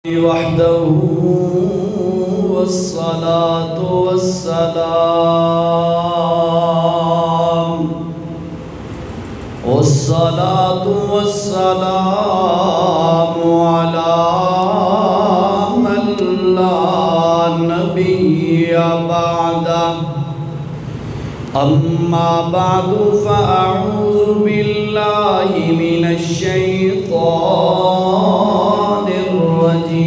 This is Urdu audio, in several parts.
وحده والصلاة والسلام على من لا نبي بعده أما بعد فأعوذ بالله من الشيطان الرجيم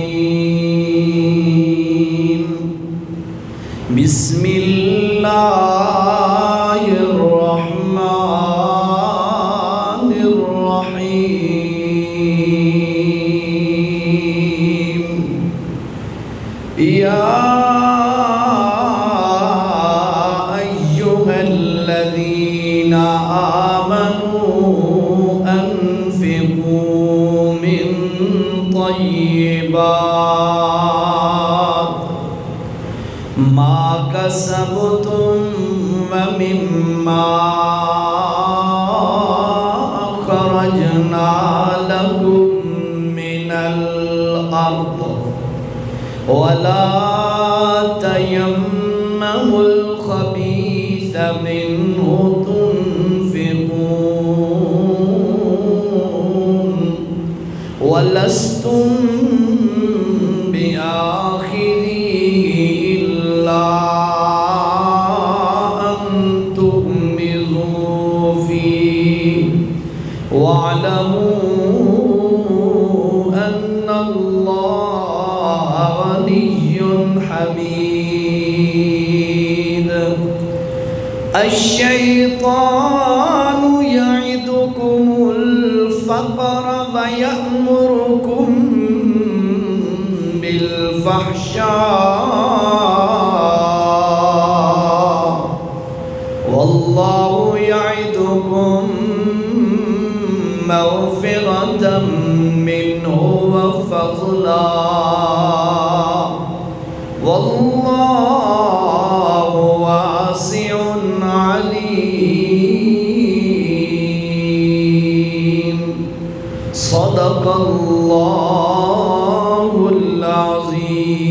بسم الله الرحمن الرحيم يا أيها الذين آمنوا أنفقوا من طيبات ما كسبتم ومما أخرجنا لكم من الأرض ولا تيمموا الخبيث منه تنفقون ولستم بآخذه إلا أن تغمضوا فيه واعلموا أن الله غني حميد الشيطان يعدكم الفقر ويأمركم بالفحشاء والله يعدكم مغفرة منه وفضلا والله واسع عليم صدق الله العظيم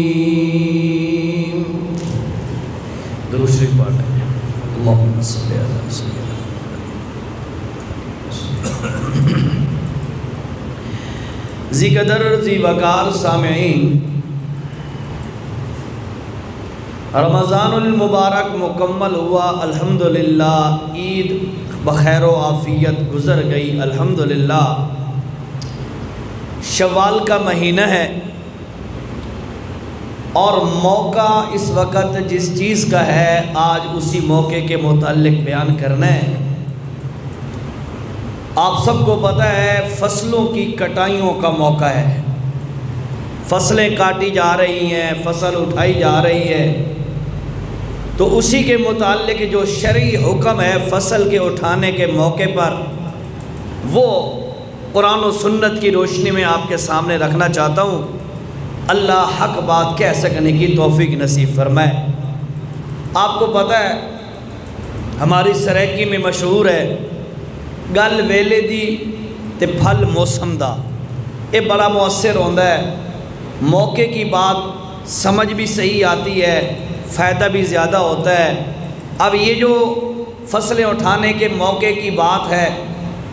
درود شریف پڑھ لیں اللہم صلی علی سیدنا ذی قدر ذی وقار سامعین، رمضان المبارک مکمل ہوا الحمدللہ، عید بخیر و عافیت گزر گئی الحمدللہ۔ شوال کا مہینہ ہے اور موقع اس وقت جس چیز کا ہے آج اسی موقع کے متعلق بیان کرنا ہے۔ آپ سب کو پتہ ہے فصلوں کی کٹائیوں کا موقع ہے، فصلیں کاٹی جا رہی ہیں، فصل اٹھائی جا رہی ہے، تو اسی کے متعلق جو شرعی حکم ہے فصل کے اٹھانے کے موقع پر وہ قرآن و سنت کی روشنی میں آپ کے سامنے رکھنا چاہتا ہوں۔ اللہ حق بات کہہ سکنے کی توفیق نصیب فرمائے۔ آپ کو پتہ ہے ہماری سرائکی میں مشہور ہے گل ویلے دی تے پھل موسم دا، یہ بڑا مؤثر ہوتا ہے، موقع کی بات سمجھ بھی صحیح آتی ہے، فائدہ بھی زیادہ ہوتا ہے۔ اب یہ جو فصلیں اٹھانے کے موقع کی بات ہے،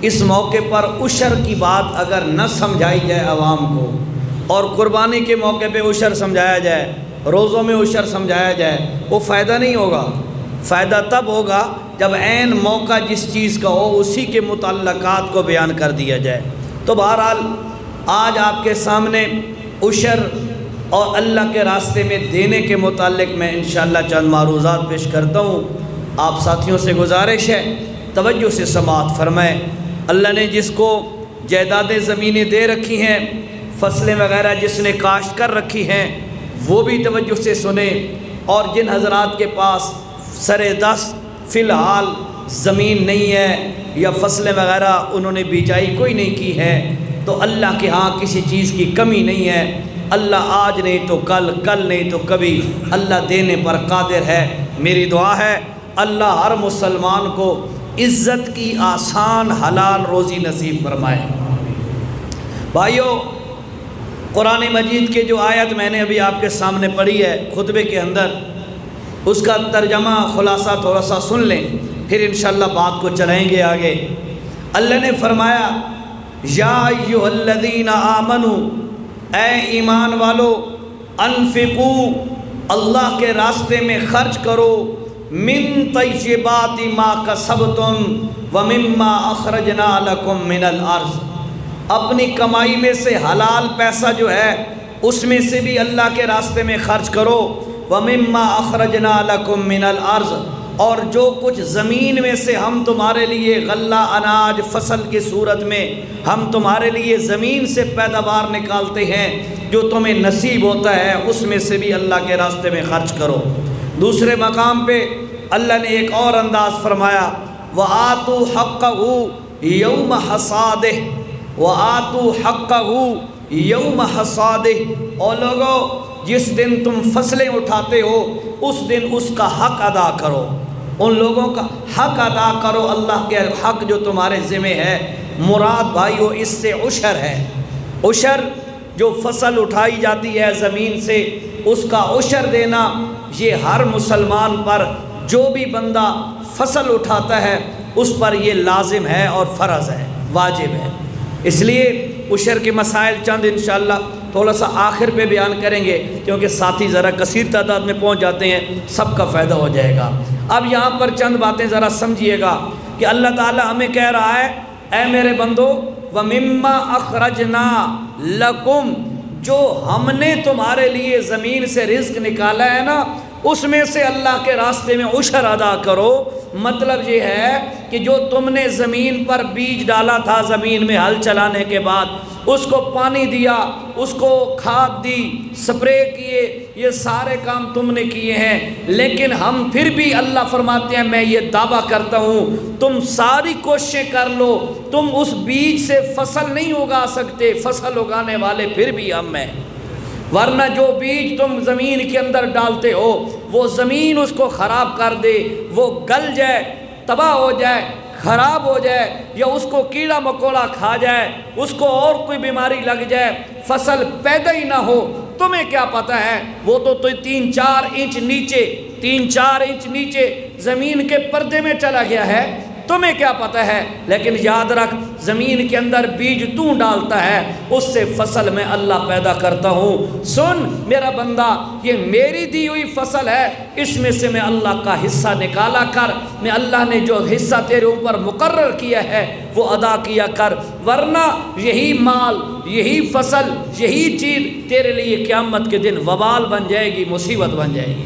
اس موقع پر عشر کی بات اگر نہ سمجھائی جائے عوام کو، اور قربانی کے موقع پہ عشر سمجھایا جائے، روزوں میں عشر سمجھایا جائے، وہ فائدہ نہیں ہوگا۔ فائدہ تب ہوگا جب عین موقع جس چیز کا ہو اسی کے متعلقات کو بیان کر دیا جائے۔ تو بہرحال آج آپ کے سامنے عشر اور اللہ کے راستے میں دینے کے متعلق میں انشاءاللہ چند معروضات پیش کرتا ہوں۔ آپ ساتھیوں سے گزارش ہے توجہ سے سماعت فرمائیں۔ اللہ نے جس کو جائیدادیں زمینیں دے رکھی ہیں، فصلیں وغیرہ جس نے کاشت کر رکھی ہیں، وہ بھی توجہ سے سنیں، اور جن حضرات کے پاس سر دست فی الحال زمین نہیں ہے یا فصلیں وغیرہ انہوں نے بیجائی کوئی نہیں کی ہے، تو اللہ کے ہاں کسی چیز کی کمی نہیں ہے۔ اللہ آج نہیں تو کل، کل نہیں تو کبھی اللہ دینے پر قادر ہے۔ میری دعا ہے اللہ ہر مسلمان کو عزت کی آسان حلال روزی نصیب فرمائے۔ بھائیو، قرآن مجید کے جو آیت میں نے ابھی آپ کے سامنے پڑھی ہے خطبے کے اندر، اس کا ترجمہ خلاصہ تھوڑا سا سن لیں، پھر انشاءاللہ بات کو چلائیں گے آگے۔ اللہ نے فرمایا یا ایھا الذین آمنوا، اے ایمان والو، انفقوا، اللہ کے راستے میں خرچ کرو، من طیبات ما کسبتم ومما اخرجنا لکم من الارض، اپنی کمائی میں سے حلال پیسہ جو ہے اس میں سے بھی اللہ کے راستے میں خرچ کرو، ومما اخرجنا لکم من الارض، اور جو کچھ زمین میں سے ہم تمہارے لیے غلہ اناج فصل کی صورت میں ہم تمہارے لیے زمین سے پیداوار نکالتے ہیں جو تمہیں نصیب ہوتا ہے، اس میں سے بھی اللہ کے راستے میں خرچ کرو۔ دوسرے مقام پہ اللہ نے ایک اور انداز فرمایا وَآتُوا حَقَّهُ يَوْمَ حَصَادِهِ، وَآتُوا حَقَّهُ يَوْمَ حَصَادِهِ، اور لوگو جس دن تم فصلیں اٹھاتے ہو اس دن اس کا حق ادا کرو، ان لوگوں کا حق ادا کرو، اللہ کے حق جو تمہارے ذمہ ہے۔ مراد بھائیو اس سے عشر ہے، عشر جو فصل اٹھائی جاتی ہے زمین سے اس کا عشر دینا، یہ ہر مسلمان پر جو بھی بندہ فصل اٹھاتا ہے اس پر یہ لازم ہے اور فرض ہے، واجب ہے۔ اس لیے عشر کے مسائل چند انشاءاللہ تھوڑا سا آخر پہ بیان کریں گے، کیونکہ ساتھی ذرا کثیر تعداد میں پہنچ جاتے ہیں، سب کا فائدہ ہو جائے گا۔ اب یہاں پر چند باتیں ذرا سمجھیے گا کہ اللہ تعالی ہمیں کہہ رہا ہے اے میرے بندو وَمِمَّا أَخْرَجْنَا لَكُمْ، جو ہم نے تمہارے لیے زمین سے رزق نکالا ہے نا اس میں سے اللہ کے راستے میں عشر ادا کرو۔ مطلب یہ ہے کہ جو تم نے زمین پر بیج ڈالا تھا، زمین میں ہل چلانے کے بعد اس کو پانی دیا، اس کو کھاد دی، سپرے کیے، یہ سارے کام تم نے کیے ہیں، لیکن ہم پھر بھی اللہ فرماتے ہیں میں یہ دعویٰ کرتا ہوں تم ساری کوششیں کر لو، تم اس بیج سے فصل نہیں اگا سکتے، فصل اگانے والے پھر بھی ہم ہیں، ورنہ جو بیج تم زمین کے اندر ڈالتے ہو وہ زمین اس کو خراب کر دے، وہ گل جائے، تباہ ہو جائے، خراب ہو جائے، یا اس کو کیڑا مکوڑا کھا جائے، اس کو اور کوئی بیماری لگ جائے، فصل پیدا ہی نہ ہو، تمہیں کیا پتہ ہے؟ وہ تو 3-4 انچ نیچے زمین کے پردے میں چلا گیا ہے، تمہیں کیا پتہ ہے؟ لیکن یاد رکھ زمین کے اندر بیج تو ڈالتا ہے، اس سے فصل میں اللہ پیدا کرتا ہوں۔ سن میرا بندہ، یہ میری دی ہوئی فصل ہے، اس میں سے میں اللہ کا حصہ نکالا کر، میں اللہ نے جو حصہ تیرے اوپر مقرر کیا ہے وہ ادا کیا کر، ورنہ یہی مال، یہی فصل، یہی چیز تیرے لیے قیامت کے دن وبال بن جائے گی، مصیبت بن جائے گی۔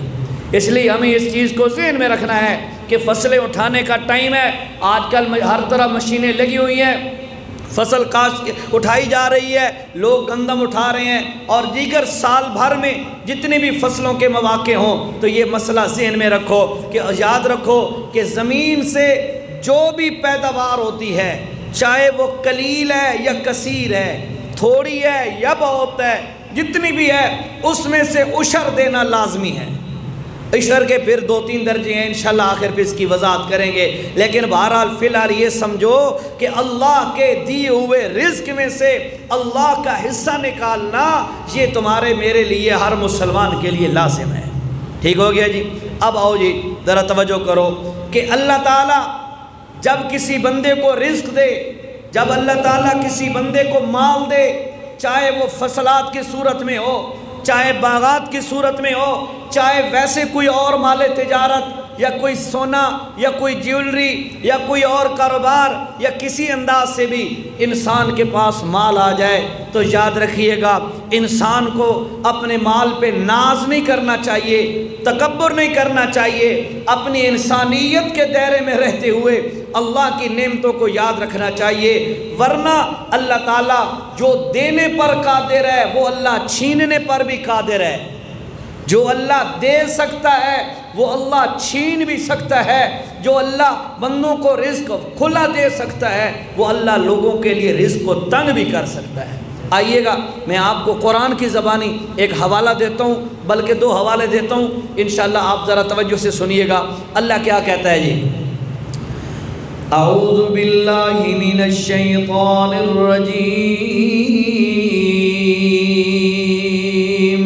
اس لیے ہمیں اس چیز کو ذہن میں رکھنا ہے کہ فصلیں اٹھانے کا ٹائم ہے، آج کل ہر طرح مشینیں لگی ہوئی ہیں، فصل کاشت اٹھائی جا رہی ہے، لوگ گندم اٹھا رہے ہیں، اور دیگر سال بھر میں جتنے بھی فصلوں کے مواقع ہوں تو یہ مسئلہ ذہن میں رکھو کہ یاد رکھو کہ زمین سے جو بھی پیداوار ہوتی ہے، چاہے وہ قلیل ہے یا کثیر ہے، تھوڑی ہے یا بہت ہے، جتنی بھی ہے اس میں سے عشر دینا لازمی ہے۔ عشر کے پھر 2-3 درجے ہیں، انشاءاللہ آخر پہ اس کی وضاحت کریں گے، لیکن بہرحال فی الحال یہ سمجھو کہ اللہ کے دیے ہوئے رزق میں سے اللہ کا حصہ نکالنا یہ تمہارے میرے لیے، ہر مسلمان کے لیے لازم ہے۔ ٹھیک ہو گیا جی؟ اب آؤ جی ذرا توجہ کرو کہ اللہ تعالیٰ جب کسی بندے کو رزق دے، جب اللہ تعالیٰ کسی بندے کو مال دے، چاہے وہ فصلات کی صورت میں ہو، چاہے باغات کی صورت میں ہو، چاہے ویسے کوئی اور مال تجارت یا کوئی سونا یا کوئی جیولری یا کوئی اور کاروبار یا کسی انداز سے بھی انسان کے پاس مال آ جائے تو یاد رکھیے گا انسان کو اپنے مال پہ ناز نہیں کرنا چاہیے، تکبر نہیں کرنا چاہیے، اپنی انسانیت کے دائرے میں رہتے ہوئے اللہ کی نعمتوں کو یاد رکھنا چاہیے، ورنہ اللہ تعالیٰ جو دینے پر قادر ہے وہ اللہ چھیننے پر بھی قادر ہے۔ جو اللہ دے سکتا ہے وہ اللہ چھین بھی سکتا ہے، جو اللہ بندوں کو رزق کھلا دے سکتا ہے وہ اللہ لوگوں کے لیے رزق کو تنگ بھی کر سکتا ہے۔ آئیے گا میں آپ کو قرآن کی زبانی ایک حوالہ دیتا ہوں، بلکہ 2 حوالے دیتا ہوں، انشاءاللہ آپ ذرا توجہ سے سنیے گا اللہ کیا کہتا ہے جی۔ اعوذ باللہ من الشیطان الرجیم الرجيم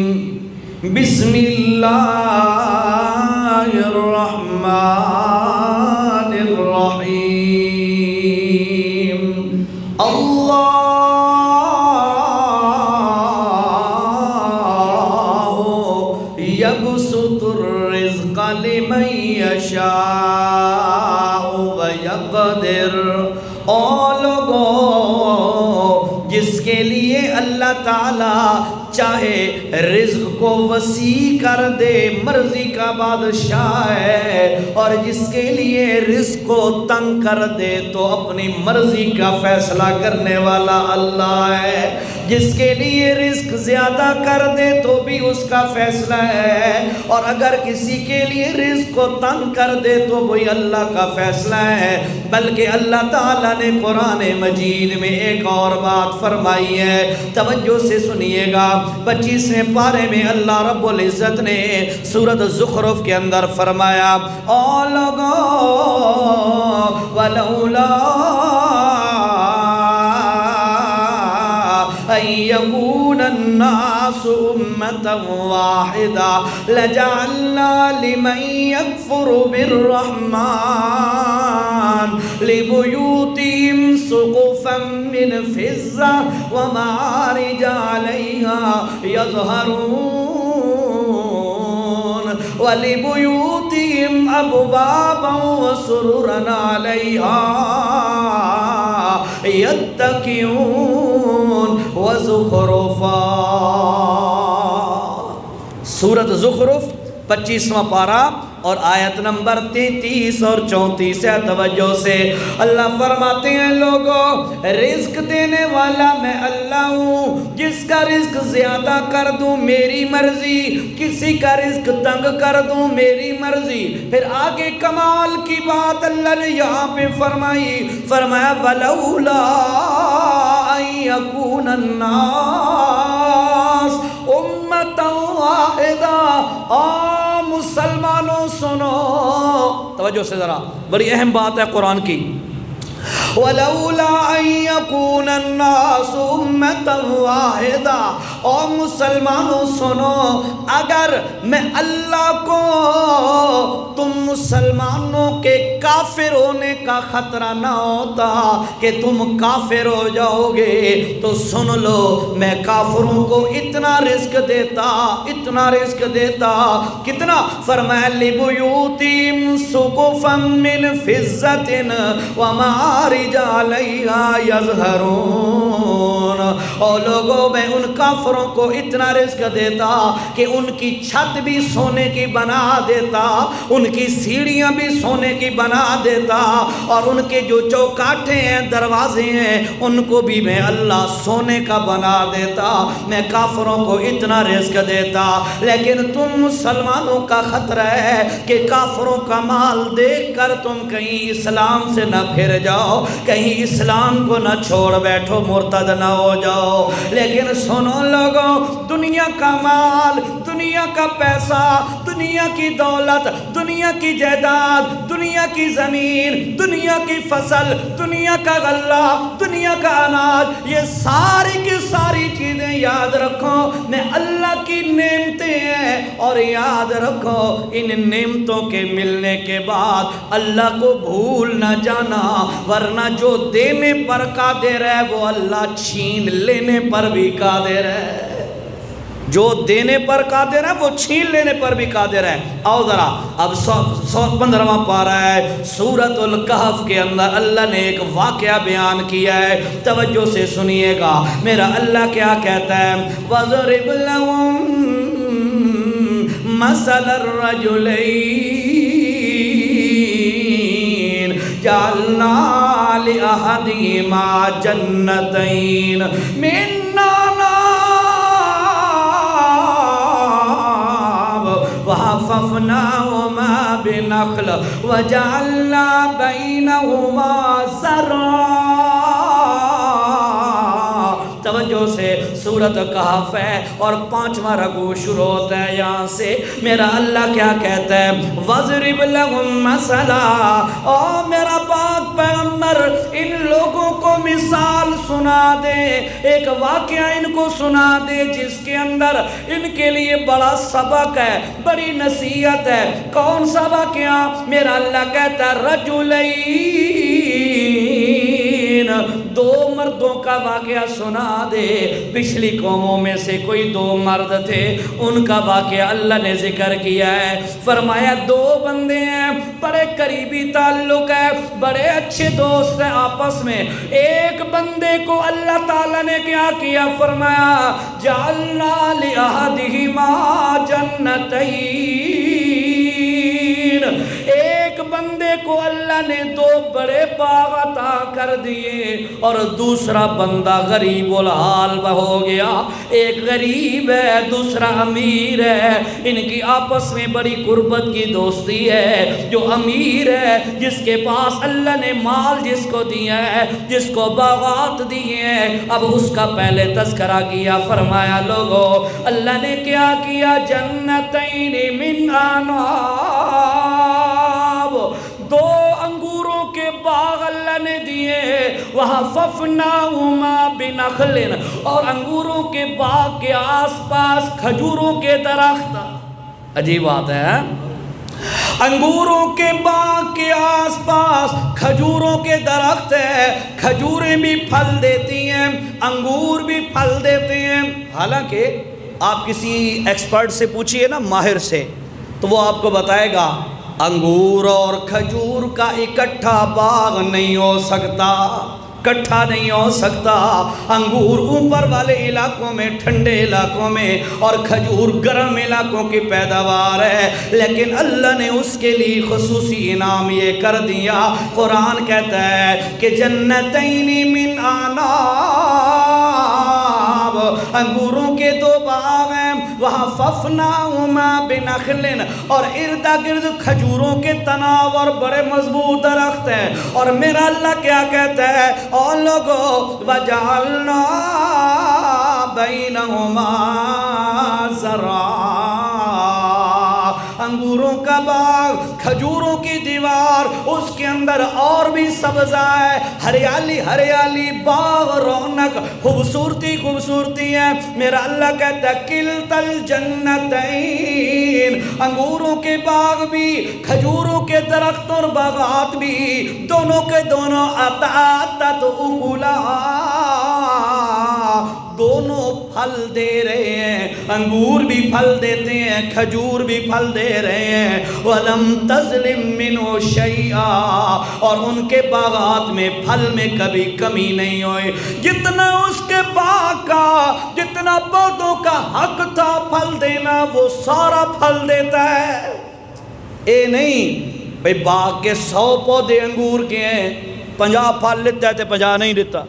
بسم الله الرحمن الرحيم الله يبسط الرزق لمن يشاء ويقدر اور لوگوں جس کے لیے اللہ تعالیٰ چاہے رزق کو وسیع کر دے، مرضی کا بادشاہ ہے، اور جس کے لیے رزق کو تنگ کر دے تو اپنی مرضی کا فیصلہ کرنے والا اللہ ہے، جس کے لیے رزق زیادہ کر دے تو بھی اس کا فیصلہ ہے، اور اگر کسی کے لیے رزق کو تنگ کر دے تو وہی اللہ کا فیصلہ ہے۔ بلکہ اللہ تعالیٰ نے قرآن مجید میں ایک اور بات فرمائی ہے، توجہ سے سنیے گا۔ 25ویں پارے میں اللہ رب العزت نے سورۃ زخرف کے اندر فرمایا، او لوگوں ولولا ان یکون الناس امة واحدة لجعلنا لمن یکفر بالرحمن لبیوتهم سقفا من فضة ومعارج علیها یظہرون ولبیوتهم ابوابا وسررا علیها یتکئون وزخرفا۔ سورۃ زخرف 25واں پارہ اور آیت نمبر 33 اور 34 ہے۔ توجہ سے اللہ فرماتے ہیں، لوگوں رزق دینے والا میں اللہ ہوں، جس کا رزق زیادہ کر دوں میری مرضی، کسی کا رزق تنگ کر دوں میری مرضی۔ پھر آگے کمال کی بات اللہ نے یہاں پہ فرمائی، فرمایا وَلَوْلَا أَن يَكُونَ النَّاسُ أُمَّةً وَاحِدَةً۔ مسلمانوں سنو، توجہ سے ذرا، بڑی اہم بات ہے قرآن کی۔ وَلَوْلَا أَن يَكُونَ النَّاسُ أُمَّةً وَاحِدَةً، اور مسلمانوں سنو، اگر میں اللہ کو تم مسلمانوں کے کافر ہونے کا خطرہ نہ ہوتا کہ تم کافر ہو جاؤ گے، تو سن لو میں کافروں کو اتنا رزق دیتا، اتنا رزق دیتا، کتنا؟ فرمایا لِبُيُوتِهِمْ سُقُفًا مِّن فِضَّةٍ وَمَعَارِجَ عَلَيْهَا يَظْهَرُونَ۔ اور لوگوں میں ان کافروں کو اتنا رزق دیتا کہ ان کی چھت بھی سونے کی بنا دیتا، ان کی سیڑھیاں بھی سونے کی بنا دیتا، اور ان کے جو چوکاٹیں ہیں، دروازے ہیں، ان کو بھی میں اللہ سونے کا بنا دیتا، میں کافروں کو اتنا رزق دیتا۔ لیکن تم مسلمانوں کا خطرہ ہے کہ کافروں کا مال دیکھ کر تم کہیں اسلام سے نہ پھر جاؤ، کہیں اسلام کو نہ چھوڑ بیٹھو، مرتد نہ ہو جاؤ۔ لیکن سنو لوگوں، دنیا کا مال، دنیا کا پیسہ، دنیا کی دولت، دنیا کی جائیداد، دنیا کی زمین، دنیا کی فصل، دنیا کا غلہ، دنیا کا اناج، یہ ساری کی ساری چیزیں یاد رکھو میں اللہ کی نعمتیں ہیں، اور یاد رکھو ان نعمتوں کے ملنے کے بعد اللہ کو بھول نہ جانا، ورنہ جو دینے پر قادر ہے وہ اللہ چھین لینے پر بھی قادر ہے، جو دینے پر قادر ہے وہ چھین لینے پر بھی قادر ہے۔ آؤ ذرا اب 115واں پارہ ہے سورۃ الکہف کے اندر اللہ نے ایک واقعہ بیان کیا ہے، توجہ سے سنیے گا میرا اللہ کیا کہتا ہے۔ وَضْرِبْ لَهُم مَثَلَ الرَّجُلَيْنِ جَعَلْنَا لِأَحَدِهِمَا جَنَّتَيْنِ مِنْ أَعْنَابٍ وَحَفَفْنَاهُمَا بِنَخْلٍ وَجَعَلْنَا بَيْنَهُمَا زَرْعًا۔ توجہ سے سورۃ کہف ہے اور 5واں رکوع شروع ہوتا ہے یہاں سے۔ میرا اللہ کیا کہتا ہے؟ وَضْرِبْ لَهُمْ مَثَلًا، او میرا پاک پیغمبر ان لوگوں کو مثال سنا دے، ایک واقعہ ان کو سنا دے جس کے اندر ان کے لیے بڑا سبق ہے، بڑی نصیحت ہے۔ کون سا واقعہ؟ میرا اللہ کہتا ہے رجلین، دو مردوں کا واقعہ سنا دے۔ پچھلی قوموں میں سے کوئی دو مرد تھے، ان کا واقعہ اللہ نے ذکر کیا ہے۔ فرمایا دو بندے ہیں، بڑے قریبی تعلق ہے، بڑے اچھے دوست ہیں آپس میں۔ ایک بندے کو اللہ تعالیٰ نے کیا کیا؟ فرمایا جعلنا لأحدہما جنتین، ایک بندے کو اللہ نے دو بڑے باغ عطا کر دیے اور دوسرا بندہ غریب الحال ہو گیا۔ ایک غریب ہے، دوسرا امیر ہے، ان کی آپس میں بڑی قربت کی دوستی ہے۔ جو امیر ہے، جس کے پاس اللہ نے مال جس کو دیا ہے، جس کو باغات دیے ہیں، اب اس کا پہلے تذکرہ کیا۔ فرمایا لوگو اللہ نے کیا کیا؟ جنتین من انعام، دو انگوروں کے باغ اللہ نے دیے۔ وَحَفَفْنَاهُمَا بِنَخْلٍ، اور انگوروں کے باغ کے آس پاس کھجوروں کے درخت۔ عجیب بات ہے، انگوروں کے باغ کے آس پاس کھجوروں کے درخت ہے، کھجوریں بھی پھل دیتی ہیں، انگور بھی پھل دیتے ہیں۔ حالانکہ آپ کسی ایکسپرٹ سے پوچھئے نا، ماہر سے، تو وہ آپ کو بتائے گا انگور اور کھجور کا اکٹھا باغ نہیں ہو سکتا، اکٹھا نہیں ہو سکتا۔ انگور اوپر والے علاقوں میں، ٹھنڈے علاقوں میں، اور کھجور گرم علاقوں کی پیداوار ہے، لیکن اللہ نے اس کے لیے خصوصی انعام یہ کر دیا۔ قرآن کہتا ہے کہ جنتین من اعناب، انگوروں کے دو باغ ہیں، وَحَفَفْنَاهُمَا بِنَخْلٍ، اور ارد گرد کھجوروں کے تناور اور بڑے مضبوط درخت ہیں۔ اور میرا اللہ کیا کہتا ہے؟ اور لوگوں وَجَعَلْنَا بَيْنَهُمَا زَرْعًا، انگوروں کا باغ، کھجوروں کی دیوار، اس کے اندر اور بھی سبزہ ہے، ہریالی ہریالی، باغ، رونق، خوبصورتی خوبصورتی ہے۔ میرا اللہ کہتا ہے کِلْتَا الْجَنَّتَيْن، انگوروں کے باغ بھی، کھجوروں کے درخت اور باغات بھی، دونوں کے دونوں آتَت اُکُلَہا، دونوں پھل دے رہے ہیں، انگور بھی پھل دیتے ہیں، کھجور بھی پھل دے رہے ہیں۔ وَلَمْ تَظْلِمْ مِنْهُ شَيْئًا، اور ان کے باغات میں پھل میں کبھی کمی نہیں ہوئی۔ جتنا اس کے باغ کا، جتنا پودوں کا حق تھا پھل دینا، وہ سارا پھل دیتا ہے۔ اے نہیں بھئی باغ کے 100 پودے انگور کے ہیں، 50 پھل لیتا ہے تو 50 نہیں دیتا،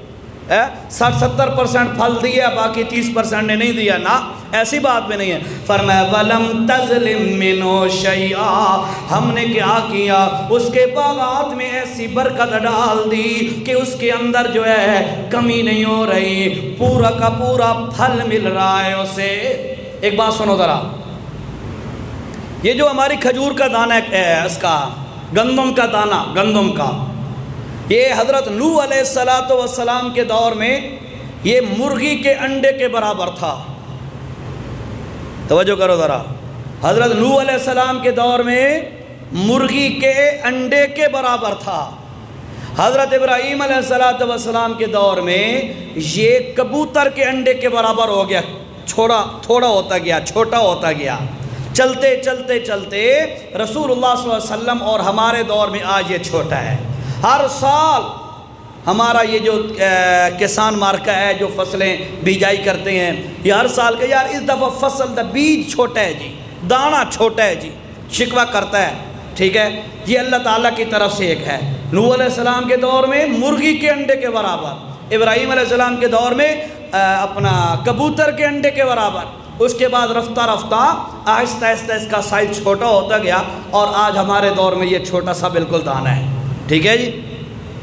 60-70% پھل دیا، باقی 30% نے نہیں دیا، نا ایسی بات بھی نہیں ہے۔ فرمایا وَلَمْ تَظْلِمْ مِنْهُ شَيْئًا، ہم نے کیا کیا؟ اس کے باغات میں ایسی برکت ڈال دی کہ اس کے اندر جو ہے کمی نہیں ہو رہی، پورا کا پورا پھل مل رہا ہے اسے۔ ایک بات سنو ذرا، یہ جو ہماری کھجور کا دانہ ہے، اس کا گندم کا دانہ، گندم کا، یہ حضرت نوح علیہ السلام کے دور میں یہ مرغی کے انڈے کے برابر تھا۔ توجہ کرو ذرا، حضرت نوح علیہ السلام کے دور میں مرغی کے انڈے کے برابر تھا۔ حضرت ابراہیم علیہ السلام کے دور میں یہ کبوتر کے انڈے کے برابر ہو گیا، تھوڑا ہوتا گیا، چھوٹا ہوتا گیا۔ چلتے چلتے چلتے رسول اللہ صلی اللہ علیہ وسلم اور ہمارے دور میں آج یہ چھوٹا ہے۔ ہر سال ہمارا یہ جو کسان مارکہ ہے، جو فصلیں بیجائی کرتے ہیں، یہ ہر سال کہ یار اس دفعہ فصل دا بیج چھوٹا ہے جی، دانہ چھوٹا ہے جی، شکوہ کرتا ہے، ٹھیک ہے۔ یہ اللہ تعالیٰ کی طرف سے ایک ہے۔ نوح علیہ السلام کے دور میں مرغی کے انڈے کے برابر، ابراہیم علیہ السلام کے دور میں اپنا کبوتر کے انڈے کے برابر۔ اس کے بعد رفتہ رفتہ آہستہ آہستہ اس کا سائز چھوٹا ہوتا گیا، اور آج ہمارے دور میں یہ چھوٹا سا بالکل دانہ ہے، ٹھیک ہے جی۔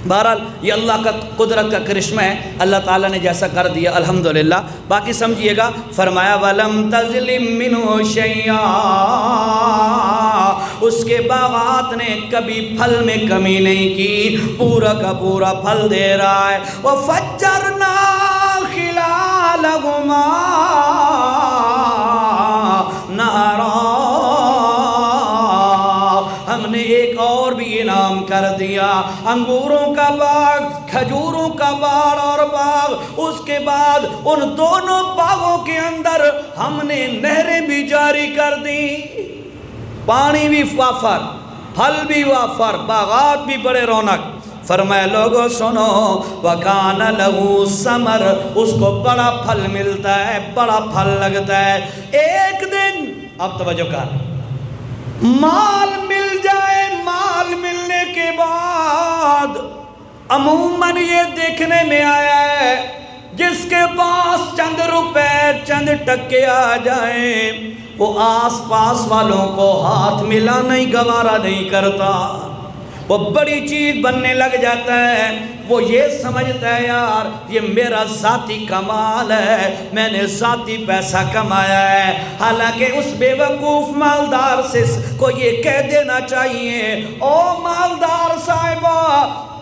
بہرحال یہ اللہ کا قدرت کا کرشمہ ہے، اللہ تعالیٰ نے جیسا کر دیا الحمدللہ۔ باقی سمجھیے گا، فرمایا وَلَمْ تَظْلِمْ مِنْهُ شَيْئًا، اس کے باغات نے کبھی پھل میں کمی نہیں کی، پورا کا پورا پھل دے رہا ہے۔ وَفَجَّرْنَا خِلَالَهُمَا نَهَرًا، ہم نے ایک اور بھی انعام کر دیا، انگوروں کا باغ، کھجوروں کا باغ اور باغ، اس کے بعد ان دونوں باغوں کے اندر ہم نے نہریں بھی جاری کر دی، پانی بھی وافر، پھل بھی وافر، باغات بھی بڑے رونق۔ فرمایا لوگوں سنو، وَكَانَ لَهُ ثَمَرٌ، اس کو بڑا پھل ملتا ہے، بڑا پھل لگتا ہے۔ ایک دن اب توجہ کر، مال مل جائے، مال ملنے کے بعد عموماً یہ دیکھنے میں آیا ہے جس کے پاس چند روپے چند ٹکے آ جائیں وہ آس پاس والوں کو ہاتھ ملانا ہی گوارا نہیں کرتا، وہ بڑی چیز بننے لگ جاتا ہے، وہ یہ سمجھتا ہے یار یہ میرا ذاتی کمال ہے، میں نے ذاتی پیسہ کمایا ہے۔ حالانکہ اس بے وقوف مالدار سے کو یہ کہہ دینا چاہیے، او مالدار صاحبہ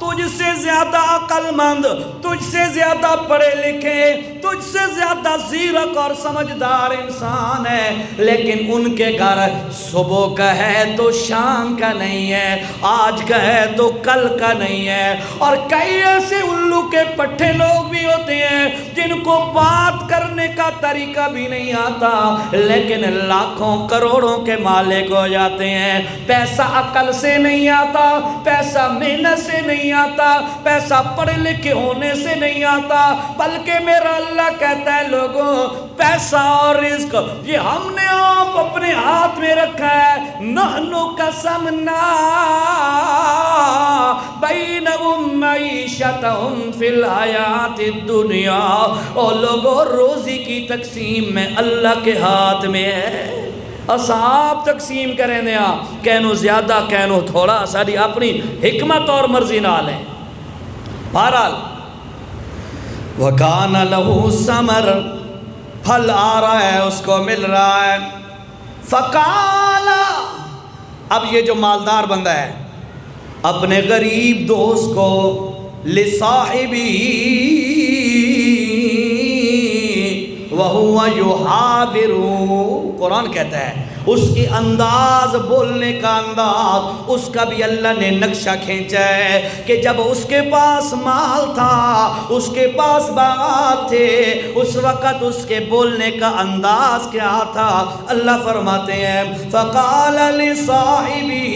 تجھ سے زیادہ عقل مند، تجھ سے زیادہ پڑھے لکھے، تجھ سے زیادہ زیرک اور سمجھدار انسان ہے، لیکن ان کے گھر صبح کا ہے تو شام کا نہیں ہے، آج کا ہے تو کل کا نہیں ہے۔ اور کئی ایسے الو کے پٹھے لوگ بھی ہوتے ہیں جن کو بات کرنے کا طریقہ بھی نہیں آتا، لیکن لاکھوں کروڑوں کے مالک ہو جاتے ہیں۔ پیسہ عقل سے نہیں آتا، پیسہ محنت سے نہیں آتا، پیسہ پڑھے لکھے ہونے سے نہیں آتا، بلکہ میرا اللہ کہتا ہے لوگوں پیسہ اور رزق یہ ہم نے آپ اپنے ہاتھ میں رکھا ہے۔ نحنو قسمنا بینہم معیشتہم فی الحیات الدنیا، اور لوگوں روزی کی تقسیم میں اللہ کے ہاتھ میں ہے، اصحاب تقسیم کریں دیا، کہنو زیادہ کہنو تھوڑا، ساری اپنی حکمت اور مرضی نہ لیں۔ بہرحال وَكَانَ لَهُ ثَمَرٌ، پھل آ رہا ہے، اس کو مل رہا ہے۔ فَقَالَ، اب یہ جو مالدار بندہ ہے اپنے غریب دوست کو لِصَاحِبِهِ وَهُوَ يُحَاوِرُهُ، قرآن کہتا ہے اس کی انداز، بولنے کا انداز، اس کا بھی اللہ نے نقشہ کھینچا ہے کہ جب اس کے پاس مال تھا، اس کے پاس باغات تھے، اس وقت اس کے بولنے کا انداز کیا تھا۔ اللہ فرماتے ہیں فَقَالَ لِصَاحِبِهِ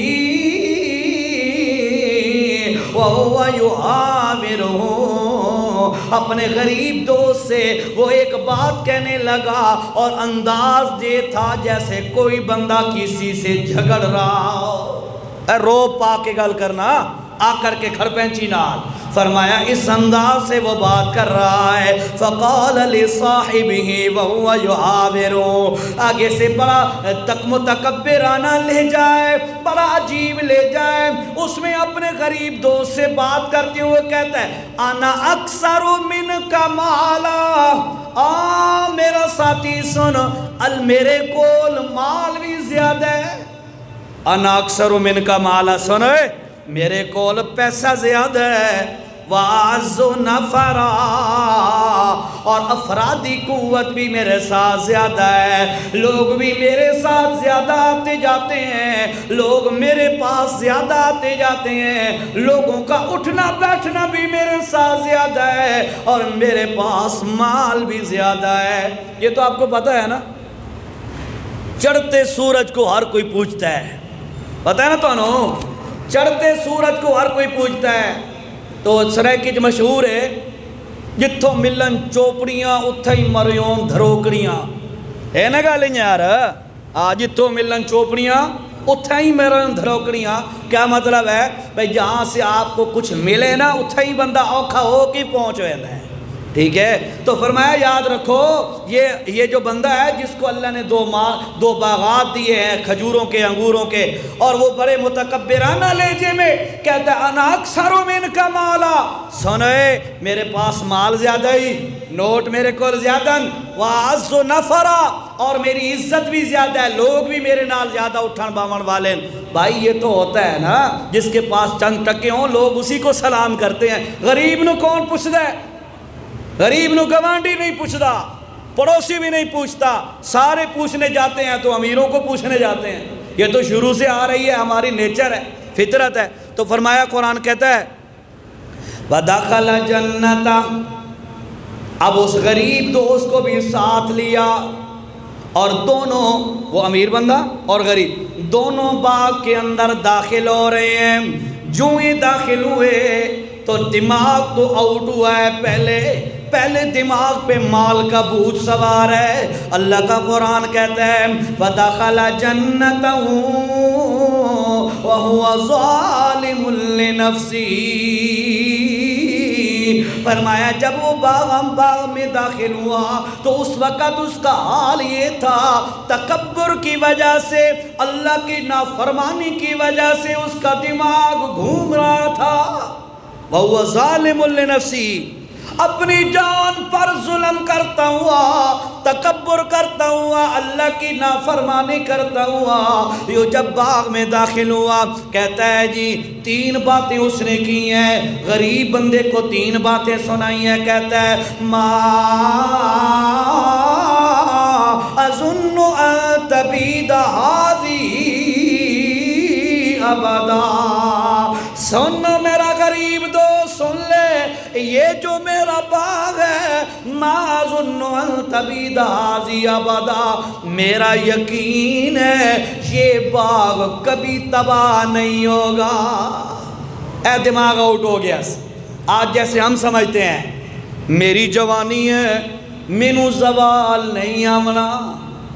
وَهُوَ يُحَاوِرُهُ، اپنے غریب دوست سے وہ ایک بات کہنے لگا اور انداز یہ تھا جیسے کوئی بندہ کسی سے جھگڑ رہا ہو، رو پا کے گل کرنا، آ کر کے کھر پینچی نال۔ فرمایا اس انداز سے وہ بات کر رہا ہے۔ فقال لصاحبہ وہو یحاورہ، آگے سے بڑا متکبرانہ لے جائے، بڑا عجیب لے جائے، اس میں اپنے غریب دوست سے بات کرتے ہوئے کہتا ہے انا اکثر منک مالا، میرا ساتھی سن، میرے کول مال بھی زیادہ ہے، انا اکثر منک مالا، سن میرے کول پیسہ زیادہ ہے، وَعَزُّ نَفَرًا، اور افرادی قوت بھی میرے ساتھ زیادہ ہے، لوگ بھی میرے ساتھ زیادہ آتے جاتے ہیں، لوگ میرے پاس زیادہ آتے جاتے ہیں، لوگوں کا اٹھنا بیٹھنا بھی میرے ساتھ زیادہ ہے، اور میرے پاس مال بھی زیادہ ہے۔ یہ تو آپ کو پتہ ہے نا، چڑھتے سورج کو ہر کوئی پوچھتا ہے، پتہ ہے نا تو انہوں، چڑھتے سورج کو ہر کوئی پوچھتا ہے۔ تو سریکج مشہور ہے، جتھوں ملن چوپڑیاں اتھے ہی مریوں دھروکڑیاں، ہے نا گا لیں یار، جتھوں ملن چوپڑیاں اتھے ہی مریوں دھروکڑیاں، کیا مطلب ہے؟ بھئی جہاں سے آپ کو کچھ ملے نا اتھے ہی بندہ اوکھا ہو کے پہنچ رہتا ہے، ٹھیک ہے؟ تو فرمایا یاد رکھو یہ جو بندہ ہے جس کو اللہ نے دو باغات دیے ہیں کھجوروں کے انگوروں کے، اور وہ بڑے متکبرانہ لہجے میں کہتا ہے انا اکثر من کا مالا، سنوے میرے پاس مال زیادہ ہی، نوٹ میرے کو زیادہ، وَأَعَزُّ نَفَرًا، اور میری عزت بھی زیادہ ہے، لوگ بھی میرے نال زیادہ اٹھن باون والے۔ بھائی یہ تو ہوتا ہے نا جس کے پاس چند ٹکے ہوں لوگ اسی کو سلام کرتے ہیں، غریب نو کون پوچھتا ہے؟ غریب نو گوانڈی نہیں پوچھتا، پڑوسی بھی نہیں پوچھتا، سارے پوچھنے جاتے ہیں تو امیروں کو پوچھنے جاتے ہیں۔ یہ تو شروع سے آ رہی ہے، ہماری نیچر ہے، فطرت ہے۔ تو فرمایا قرآن کہتا ہے وَدَخَلَ جَنَّتَ، اب اس غریب دوست کو بھی ساتھ لیا، اور دونوں، وہ امیر بندہ اور غریب دونوں باغ کے اندر داخل ہو رہے ہیں۔ جو ہی داخل ہوئے تو دماغ تو آؤٹ ہوا ہے، پہلے دماغ پہ مال کا بوجھ سوار ہے۔ اللہ کا قرآن کہتا ہے وَدَخَلَ جَنَّتَهُ وَهُوَ ظَالِمٌ لِنَفْسِهِ، فرمایا جب وہ باغ میں داخل ہوا تو اس وقت اس کا حال یہ تھا، تکبر کی وجہ سے، اللہ کی نافرمانی کی وجہ سے اس کا دماغ گھوم رہا تھا۔ وَهُوَ ظَالِمٌ لِنَفْسِهِ، اپنی جان پر ظلم کرتا ہوا، تکبر کرتا ہوا، اللہ کی نافرمانی کرتا ہوا، یہ جب باغ میں داخل ہوا کہتا ہے جی 3 باتیں اس نے کی ہیں، غریب بندے کو 3 باتیں سنائی ہیں۔ کہتا ہے ما اظن ان تبید هذه ابدا، سن میرا غریب دوست سن لے، یہ جو میرا باغ ہے ما اظن ان تبید هذه ابدا، میرا یقین ہے یہ باغ کبھی تباہ نہیں ہوگا۔ اے دماغ آؤٹ ہو گیا۔ آج جیسے ہم سمجھتے ہیں میری جوانی ہے مینو زوال نہیں آمنا،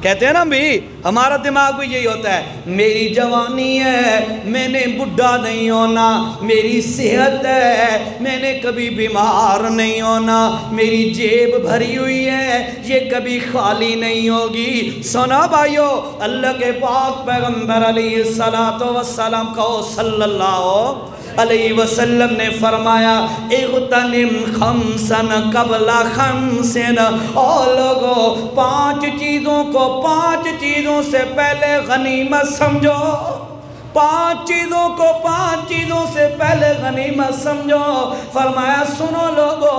کہتے ہیں نا بھی، ہمارا دماغ بھی یہی ہوتا ہے، میری جوانی ہے میں نے بڈھا نہیں ہونا، میری صحت ہے میں نے کبھی بیمار نہیں ہونا، میری جیب بھری ہوئی ہے یہ کبھی خالی نہیں ہوگی۔ سنا بھائیو، اللہ کے پاک پیغمبر علیہ السلام کہو صلی اللہ علیہ وسلم نے فرمایا اغتنم خمسن قبل خمسن، اور لوگو 5 چیزوں کو 5 چیزوں سے پہلے غنیمت سمجھو، 5 چیزوں کو 5 چیزوں سے پہلے غنیمت سمجھو۔ فرمایا سنو لوگو،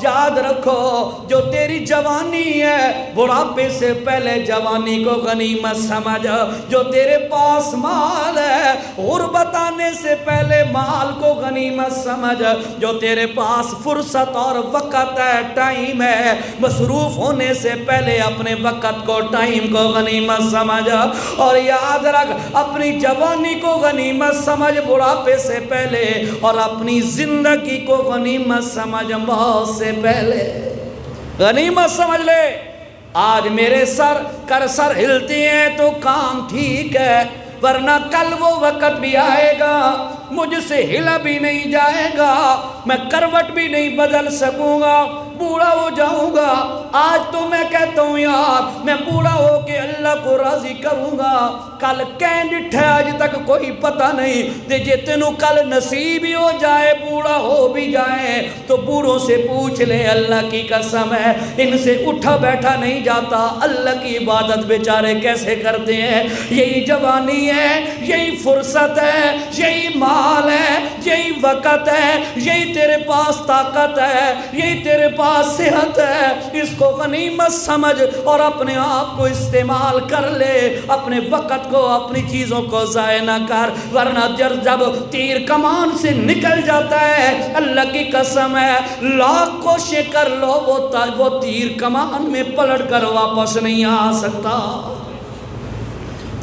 یاد رکھو جو تیری جوانی ہے بڑھاپے سے پہلے جوانی کو غنیمت سمجھ، جو تیرے پاس مال ہے غربت آنے سے پہلے مال کو غنیمت سمجھ، جو تیرے پاس فرصت اور وقت ہے، ٹائم ہے، مصروف ہونے سے پہلے اپنے وقت کو، ٹائم کو غنیمت سمجھ، اور یاد رکھ اپنی جوانی کو غنیمت سمجھ بڑھاپے سے پہلے، اور اپنی زندگی کو غنیمت سمجھ موت سے پہلے، غنیمت سمجھ لے۔ آج میرے سر ہلتی ہیں تو کام ٹھیک ہے، ورنہ کل وہ وقت بھی آئے گا مجھ سے ہلا بھی نہیں جائے گا، میں کروٹ بھی نہیں بدل سکوں گا، بوڑھا ہو جاؤں گا۔ آج تو میں کہتا ہوں یار میں بوڑھا ہو کے اللہ کو راضی کروں گا، کل کہیں ڈٹھے آج تک کوئی پتہ نہیں، دے جے تینوں کل نصیب ہی ہو جائے بوڑھا ہو بھی جائے تو بوڑھوں سے پوچھ لے، اللہ کی قسم ہے ان سے اٹھا بیٹھا نہیں جاتا، اللہ کی عبادت بیچارے کیسے کرتے ہیں۔ یہی جوانی ہے، یہی فرصت ہے، یہی مال ہے، یہی وقت ہے، یہی تیرے پاس طاقت ہے، یہی تیرے پاس صحت ہے، اس کو غنیمت سمجھ اور اپنے آپ کو استعمال کر لے، اپنے وقت کو، اپنی چیزوں کو ضائع نہ کر، ورنہ جب تیر کمان سے نکل جاتا ہے اللہ کی قسم ہے لاکھ کوشش کر لو وہ تیر کمان میں پلٹ کر واپس نہیں آ سکتا۔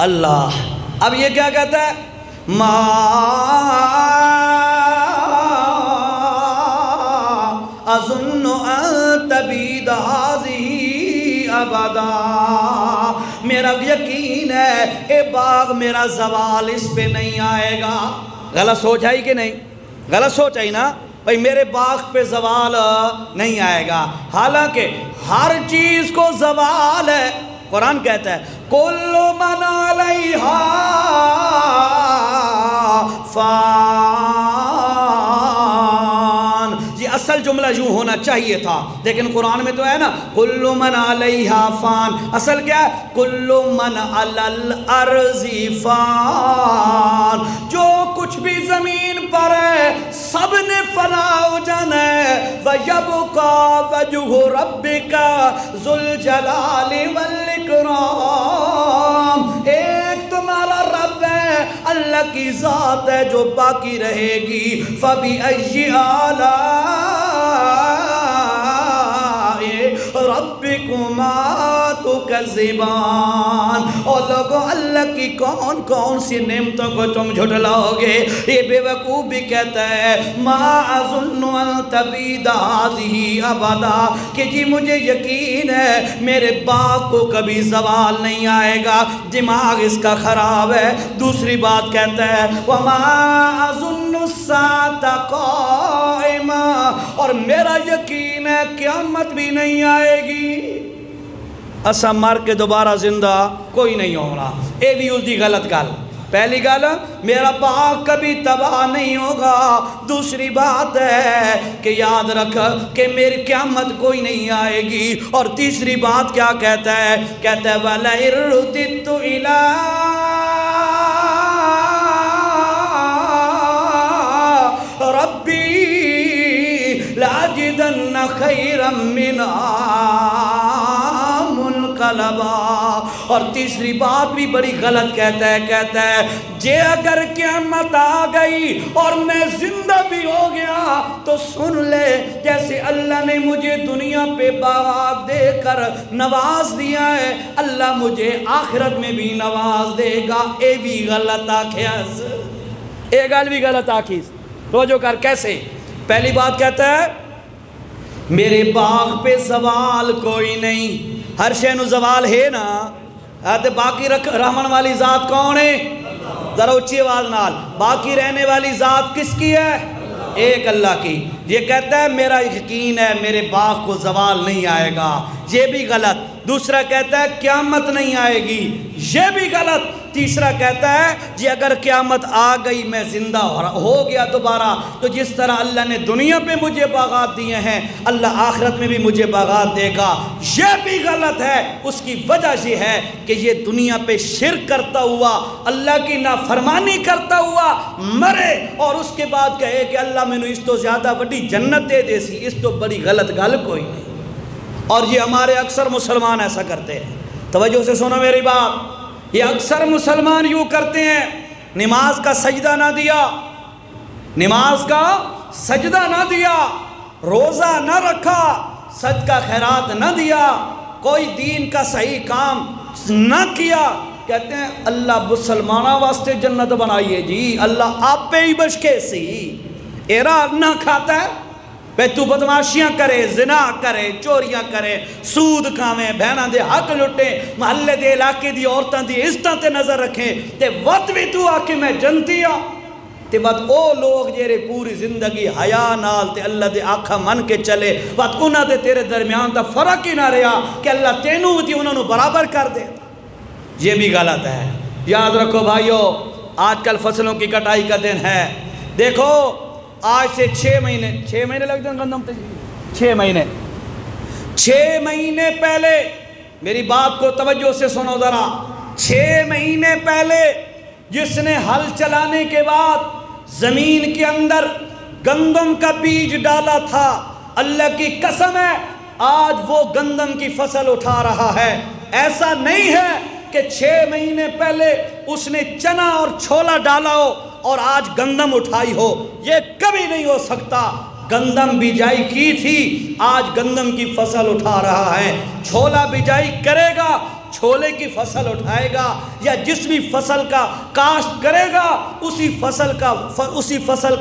اللہ اب یہ کیا کہتا ہے ما اظن ان تبید هذه ابدا، میرا یقین ہے اے باغ میرا زوال اس پہ نہیں آئے گا۔ غلط سوچ آئی کہ نہیں؟ غلط سوچ آئی نا؟ بھئی میرے باغ پہ زوال نہیں آئے گا، حالانکہ ہر چیز کو زوال ہے۔ قرآن کہتا ہے کل من علیہا فان، یہ اصل جملہ یوں ہونا چاہیے تھا، لیکن قرآن میں تو ہے نا کل من علیہا فان، اصل کیا ہے کل من علی الارض فان، جو کچھ بھی زمین پر ہے سب نے فنا ہو جانا ہے۔ وَيَبْقَى وَجْهُ رَبِّكَ ذُو الْجَلَالِ وَالْإِكْرَامِ، ایک تمہارا رب ہے، اللہ کی ذات ہے جو باقی رہے گی۔ فَبِأَيِّ آلَاءِ رَبِّكُمَا تُكَذِّبَانِ، اور لوگوں اللہ کی کون کون سی نعمتوں کو تم جھٹلاؤ گے۔ یہ بے وقوف بھی کہتا ہے مَا أَظُنُّ أَن تَبِيدَ هَٰذِهِ أَبَدًا، کہ جی مجھے یقین ہے میرے باغ کو کبھی زوال نہیں آئے گا، دماغ اس کا خراب ہے۔ دوسری بات کہتا ہے وَمَا أَظُنُّ السَّاعَةَ قَائِمَةً، اور میرا یقین ہے قیامت بھی نہیں آئے گی، اسا مر کے دوبارہ زندہ کوئی نہیں ہوگا۔ اے بھی اس دی غلط گل، پہلی گل میرا باغ کبھی تباہ نہیں ہوگا، دوسری بات ہے کہ یاد رکھ کہ میری قیامت کوئی نہیں آئے گی، اور تیسری بات کیا کہتا ہے، کہتا ہے وَلَئِن رُدِدتُّ إِلَىٰ رَبِّي لَأَجِدَنَّ خَيْرًا مِّنْهَا منقلبا، اور تیسری بات بھی بڑی غلط کہتا ہے، کہتا ہے جے اگر قیامت آ گئی اور میں زندہ بھی ہو گیا تو سن لے جیسے اللہ نے مجھے دنیا پہ باغات دے کر نواز دیا ہے، اللہ مجھے آخرت میں بھی نواز دے گا۔ اے بھی غلط آکھیاز، اے گل بھی غلط آکھیز، توجہ کر کیسے۔ پہلی بات کہتا ہے میرے باغ پہ زوال کوئی نہیں، ہر شے نو زوال ہے نا، باقی رحمن والی ذات کون ہے؟ ذرا اچھی آواز نال، باقی رہنے والی ذات کس کی ہے؟ ایک اللہ کی۔ یہ کہتا ہے میرا یقین ہے میرے باغ کو زوال نہیں آئے گا، یہ بھی غلط۔ دوسرا کہتا ہے قیامت نہیں آئے گی، یہ بھی غلط۔ تیسرا کہتا ہے جی اگر قیامت آ گئی میں زندہ ہو گیا دوبارہ تو جس طرح اللہ نے دنیا پہ مجھے باغات دیے ہیں اللہ آخرت میں بھی مجھے باغات دے گا، یہ بھی غلط ہے۔ اس کی وجہ یہ ہے کہ یہ دنیا پہ شرک کرتا ہوا، اللہ کی نافرمانی کرتا ہوا مرے، اور اس کے بعد کہے کہ اللہ میں نے اس تو زیادہ بڑی جنت دے دے سی، اس تو بڑی غلط گل کوئی نہیں۔ اور یہ ہمارے اکثر مسلمان ایسا کرتے ہیں، توجہ سے سنو میری بات، یہ اکثر مسلمان یوں کرتے ہیں، نماز کا سجدہ نہ دیا، نماز کا سجدہ نہ دیا، روزہ نہ رکھا، صدقہ خیرات نہ دیا، کوئی دین کا صحیح کام نہ کیا، کہتے ہیں اللہ مسلمانہ واسطے جنت بنائیے جی، اللہ آپ پہ ہی بشکے سی، ایرا نہ کھاتا ہے بے تو بدماشیاں کرے، زنا کرے، چوریاں کرے، سود کھاویں، بہناں دے حق لٹیں، محلے دے علاقے دی عورتاں دی عزتاں تے نظر رکھیں، تے وقت بھی تو آکے میں جنتی ہاں، تے وقت او لوگ جیرے پوری زندگی حیا نال تے اللہ دے آکھا من کے چلے، وقت انہاں دے تیرے درمیان تا فرق ہی نہ رہا کہ اللہ تینوں تی انہوں نے برابر کر دے، یہ بھی غلط ہے۔ یاد رکھو بھائیو، آج کل فصلوں کی کٹائی کا دن ہے، دیکھو آج سے 6 مہینے لگ جائیں گندم تجھے، 6 مہینے پہلے، میری بات کو توجہ سے سنو ذرا، 6 مہینے پہلے جس نے ہل چلانے کے بعد زمین کے اندر گندم کا بیج ڈالا تھا، اللہ کی قسم ہے آج وہ گندم کی فصل اٹھا رہا ہے۔ ایسا نہیں ہے کہ 6 مہینے پہلے اس نے چنا اور چھولا ڈالا ہو اور آج گندم اٹھائی ہو، یہ کبھی نہیں ہو سکتا۔ گندم بیجائی کی تھی، آج گندم کی فصل اٹھا رہا ہے، چھولا بیجائی کرے گا، چھولے کی فصل اٹھائے گا یا جس بھی فصل کا کاشت کرے گا اسی فصل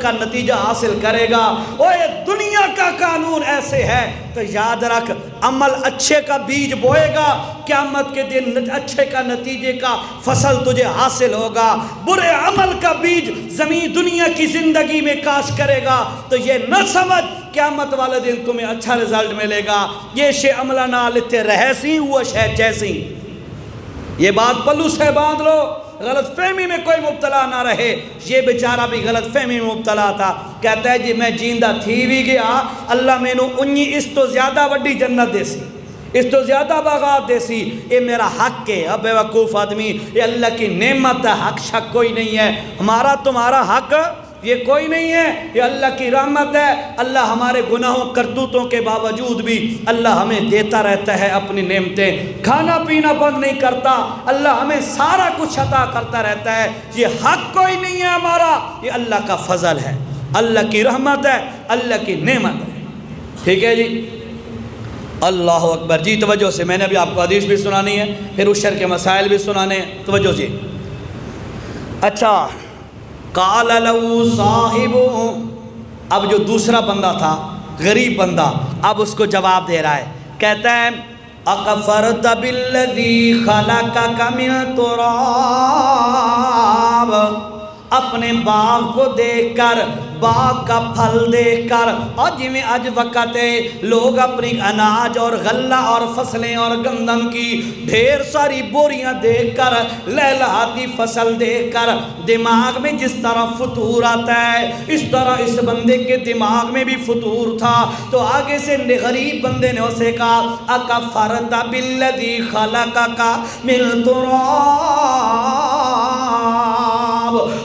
کا نتیجہ حاصل کرے گا۔ اوے دنیا کا قانون ایسے ہے تو یاد رکھ، عمل اچھے کا بیج بوئے گا، قیامت کے دن اچھے کا نتیجے کا فصل تجھے حاصل ہوگا۔ برے عمل کا بیج زمین دنیا کی زندگی میں کاشت کرے گا تو یہ نہ سمجھ قیامت والے دن تمہیں اچھا رزلٹ ملے گا۔ یہ شے عملہ نہ لتے رہے سی وہ شے جیسی۔ یہ بات پلو سے باندھ لو، غلط فہمی میں کوئی مبتلا نہ رہے۔ یہ بیچارہ بھی غلط فہمی میں مبتلا تھا، کہتا ہے جی میں جیندہ تھی بھی گیا، اللہ میں نو انہی اس تو زیادہ وڈی جنت دے سی، اس تو زیادہ باغات دے سی، یہ میرا حق ہے۔ اب بے وقوف آدمی، یہ اللہ کی نعمت ہے، حق شک کوئی نہیں ہے، ہمارا تمہارا حق یہ کوئی نہیں ہے، یہ اللہ کی رحمت ہے۔ اللہ ہمارے گناہوں کرتوتوں کے باوجود بھی اللہ ہمیں دیتا رہتا ہے اپنی نعمتیں، کھانا پینا بند نہیں کرتا، اللہ ہمیں سارا کچھ عطا کرتا رہتا ہے۔ یہ حق کوئی نہیں ہے ہمارا، یہ اللہ کا فضل ہے، اللہ کی رحمت ہے، اللہ کی نعمت ہے۔ ٹھیک ہے جی، اللہ اکبر جی۔ توجہ سے، میں نے ابھی آپ کو حدیث بھی سنانی ہے، پھر عشر کے مسائل بھی سنانے ہیں، توجہ جی۔ اچھا، قال لہو صاحب، اب جو دوسرا بندہ تھا غریب بندہ اب اس کو جواب دے رہا ہے، کہتا ہے اکفرت بالذی خلقک من تراب، اپنے باغ کو دیکھ کر، باغ کا پھل دیکھ کر، اور جی آج وقت ہے لوگ اپنی اناج اور غلہ اور فصلیں اور گندم کی ڈھیر ساری بوریاں دیکھ کر، لہلہاتی فصل دیکھ کر دماغ میں جس طرح فطور آتا ہے اس طرح اس بندے کے دماغ میں بھی فطور تھا۔ تو آگے سے غریب بندے نے اسے کہا اکفرت بالذی خلقک من تراب،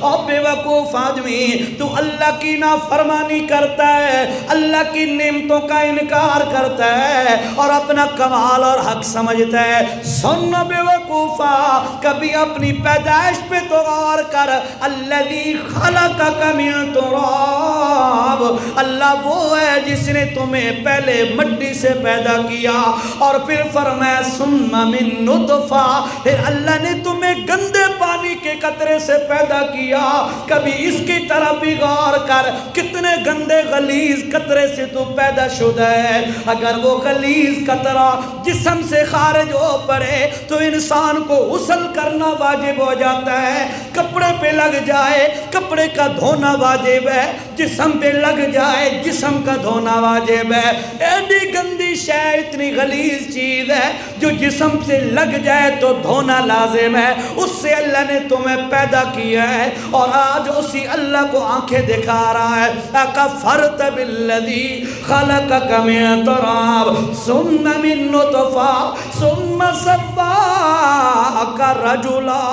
اور بے وقوف آدمی تو اللہ کی نافرمانی کرتا ہے، اللہ کی نعمتوں کا انکار کرتا ہے اور اپنا کمال اور حق سمجھتا ہے۔ سن بے وقوفا، کبھی اپنی پیدائش پہ تو غور کر، الذی خلقک من تراب، اللہ وہ ہے جس نے تمہیں پہلے مٹی سے پیدا کیا اور پھر فرمایا ثم من نطفہ، پھر اللہ نے تمہیں گندے پانی کے قطرے سے پیدا کیا۔ کبھی اس کی طرح بھی غور کر، کتنے گندے غلیظ قطرے سے تو پیدا شدہ ہے۔ اگر وہ غلیظ قطرہ جسم سے خارج ہو پڑے تو انسان کو غسل کرنا واجب ہو جاتا ہے، کپڑے پہ لگ جائے کپڑے کا دھونا واجب ہے، جسم پہ لگ جائے جسم کا دھونا واجب ہے۔ ایڈی گندی شے، اتنی غلیظ چیز ہے جو جسم سے لگ جائے تو دھونا لازم ہے، اس سے اللہ نے تمہیں پیدا کیا ہے اور آج اسی اللہ کو آنکھیں دکھا رہا ہے۔ اکفرت بالذی خلقک من تراب ثم من نطفہ ثم سواک رجلا،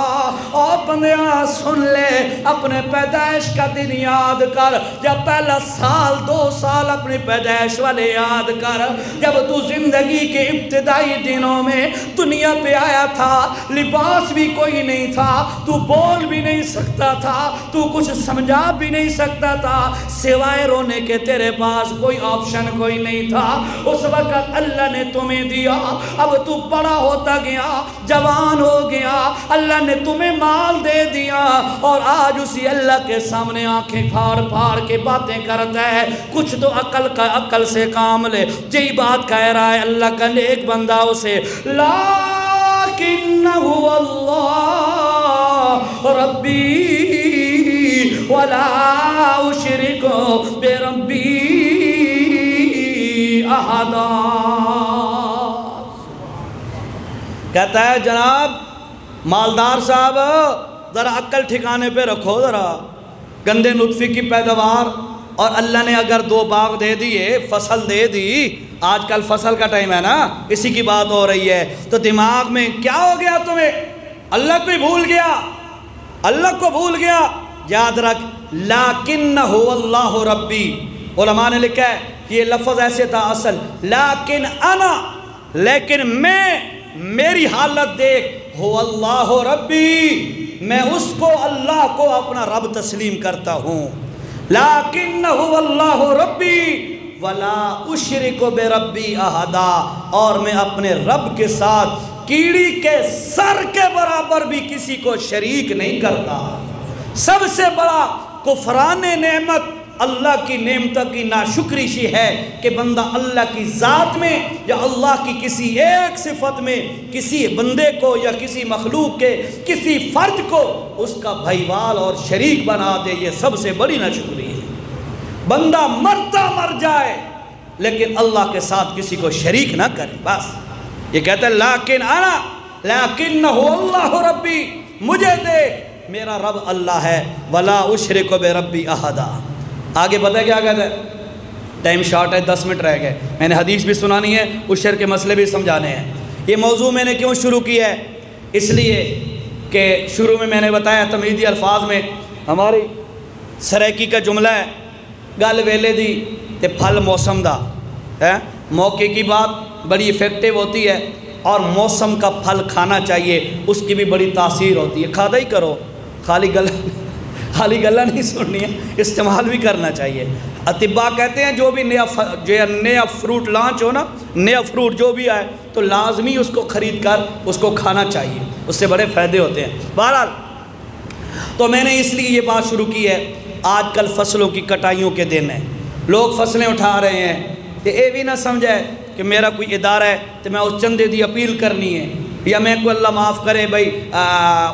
اور بندیاں سن لے، اپنے پیدائش کا دن یاد کر، یا پہلا سال 2 سال اپنی پیدائش والے یاد کر، جب تو زندگی کے ابتدائی دنوں میں دنیا پہ آیا تھا، لباس بھی کوئی نہیں تھا، تو بول بھی نہیں سکتا تھا، تو کچھ سمجھا بھی نہیں سکتا تھا، سوائے رونے کے تیرے پاس کوئی آپشن کوئی نہیں تھا۔ اس وقت اللہ نے تمہیں دیا، اب تو بڑا ہوتا گیا، جوان ہو گیا، اللہ نے تمہیں مال دے دیا، اور آج اسی اللہ کے سامنے آنکھیں پھاڑ پھاڑ کے باتیں کرتا ہے۔ کچھ تو عقل سے کام لے، یہی بات کہہ رہا ہے اللہ کا نیک بندہ اسے، لیکن هو اللہ ربی ولا اشرک بربی احدا، کہتا ہے جناب مالدار صاحب ذرا عقل ٹھکانے پہ رکھو، ذرا گندے نطفے کی پیداوار، اور اللہ نے اگر 2 باغ دے دیے، فصل دے دی، آج کل فصل کا ٹائم ہے نا، اسی کی بات ہو رہی ہے، تو دماغ میں کیا ہو گیا تمہیں؟ اللہ کو بھول گیا، اللہ کو بھول گیا۔ یاد رکھ لیکن هو اللہ ربی، علماء نے لکھا ہے یہ لفظ ایسے تھا اصل، لیکن انا، لیکن میں، میری حالت دیکھ، هو اللہ ربی، میں اس کو اللہ کو اپنا رب تسلیم کرتا ہوں، لیکن هو اللہ ربی ولا اشرک بربی احدا، اور میں اپنے رب کے ساتھ کیڑی کے سر کے برابر بھی کسی کو شریک نہیں کرتا۔ سب سے بڑا کفران نعمت اللہ کی نعمتوں کی ناشکری شی ہے کہ بندہ اللہ کی ذات میں یا اللہ کی کسی ایک صفت میں کسی بندے کو یا کسی مخلوق کے کسی فرد کو اس کا بھائیوال اور شریک بنا دے۔ یہ سب سے بڑی ناشکری ہے۔ بندہ مرتا مر جائے لیکن اللہ کے ساتھ کسی کو شریک نہ کرے، بس یہ کہتا ہے لیکنہ اللہ ربی، مجھے دیکھ میرا رب اللہ ہے، ولا اشرک بربی احدا۔ آگے پتہ ہے کیا کہتا ہے؟ ٹائم شارٹ ہے، 10 منٹ رہ گئے، میں نے حدیث بھی سنانی ہے، عشر کے مسئلے بھی سمجھانے ہیں۔ یہ موضوع میں نے کیوں شروع کیا ہے؟ اس لیے کہ شروع میں نے بتایا تمہیدی الفاظ میں ہماری سرائکی کا جملہ ہے، گل ویلے دی تے پھل موسم دا ہے۔ موقع کی بات بڑی افیکٹو ہوتی ہے اور موسم کا پھل کھانا چاہیے، اس کی بھی بڑی تاثیر ہوتی ہے۔ کھادا ہی کرو، خالی گلہ نہیں سننی ہے، استعمال بھی کرنا چاہیے۔ اطباء کہتے ہیں جو بھی نیا فروٹ لانچ ہو نا، نیا فروٹ جو بھی آئے تو لازمی اس کو خرید کر اس کو کھانا چاہیے، اس سے بڑے فائدے ہوتے ہیں۔ بہرحال تو میں نے اس لیے یہ بات شروع کی ہے، آج کل فصلوں کی کٹائیوں کے دن ہیں، لوگ فصلیں اٹھا رہے ہیں، تو یہ بھی نہ سمجھے کہ میرا کوئی ادارہ ہے تو میں اس چندے دی اپیل کرنی ہے، یا میں کو اللہ معاف کرے بھائی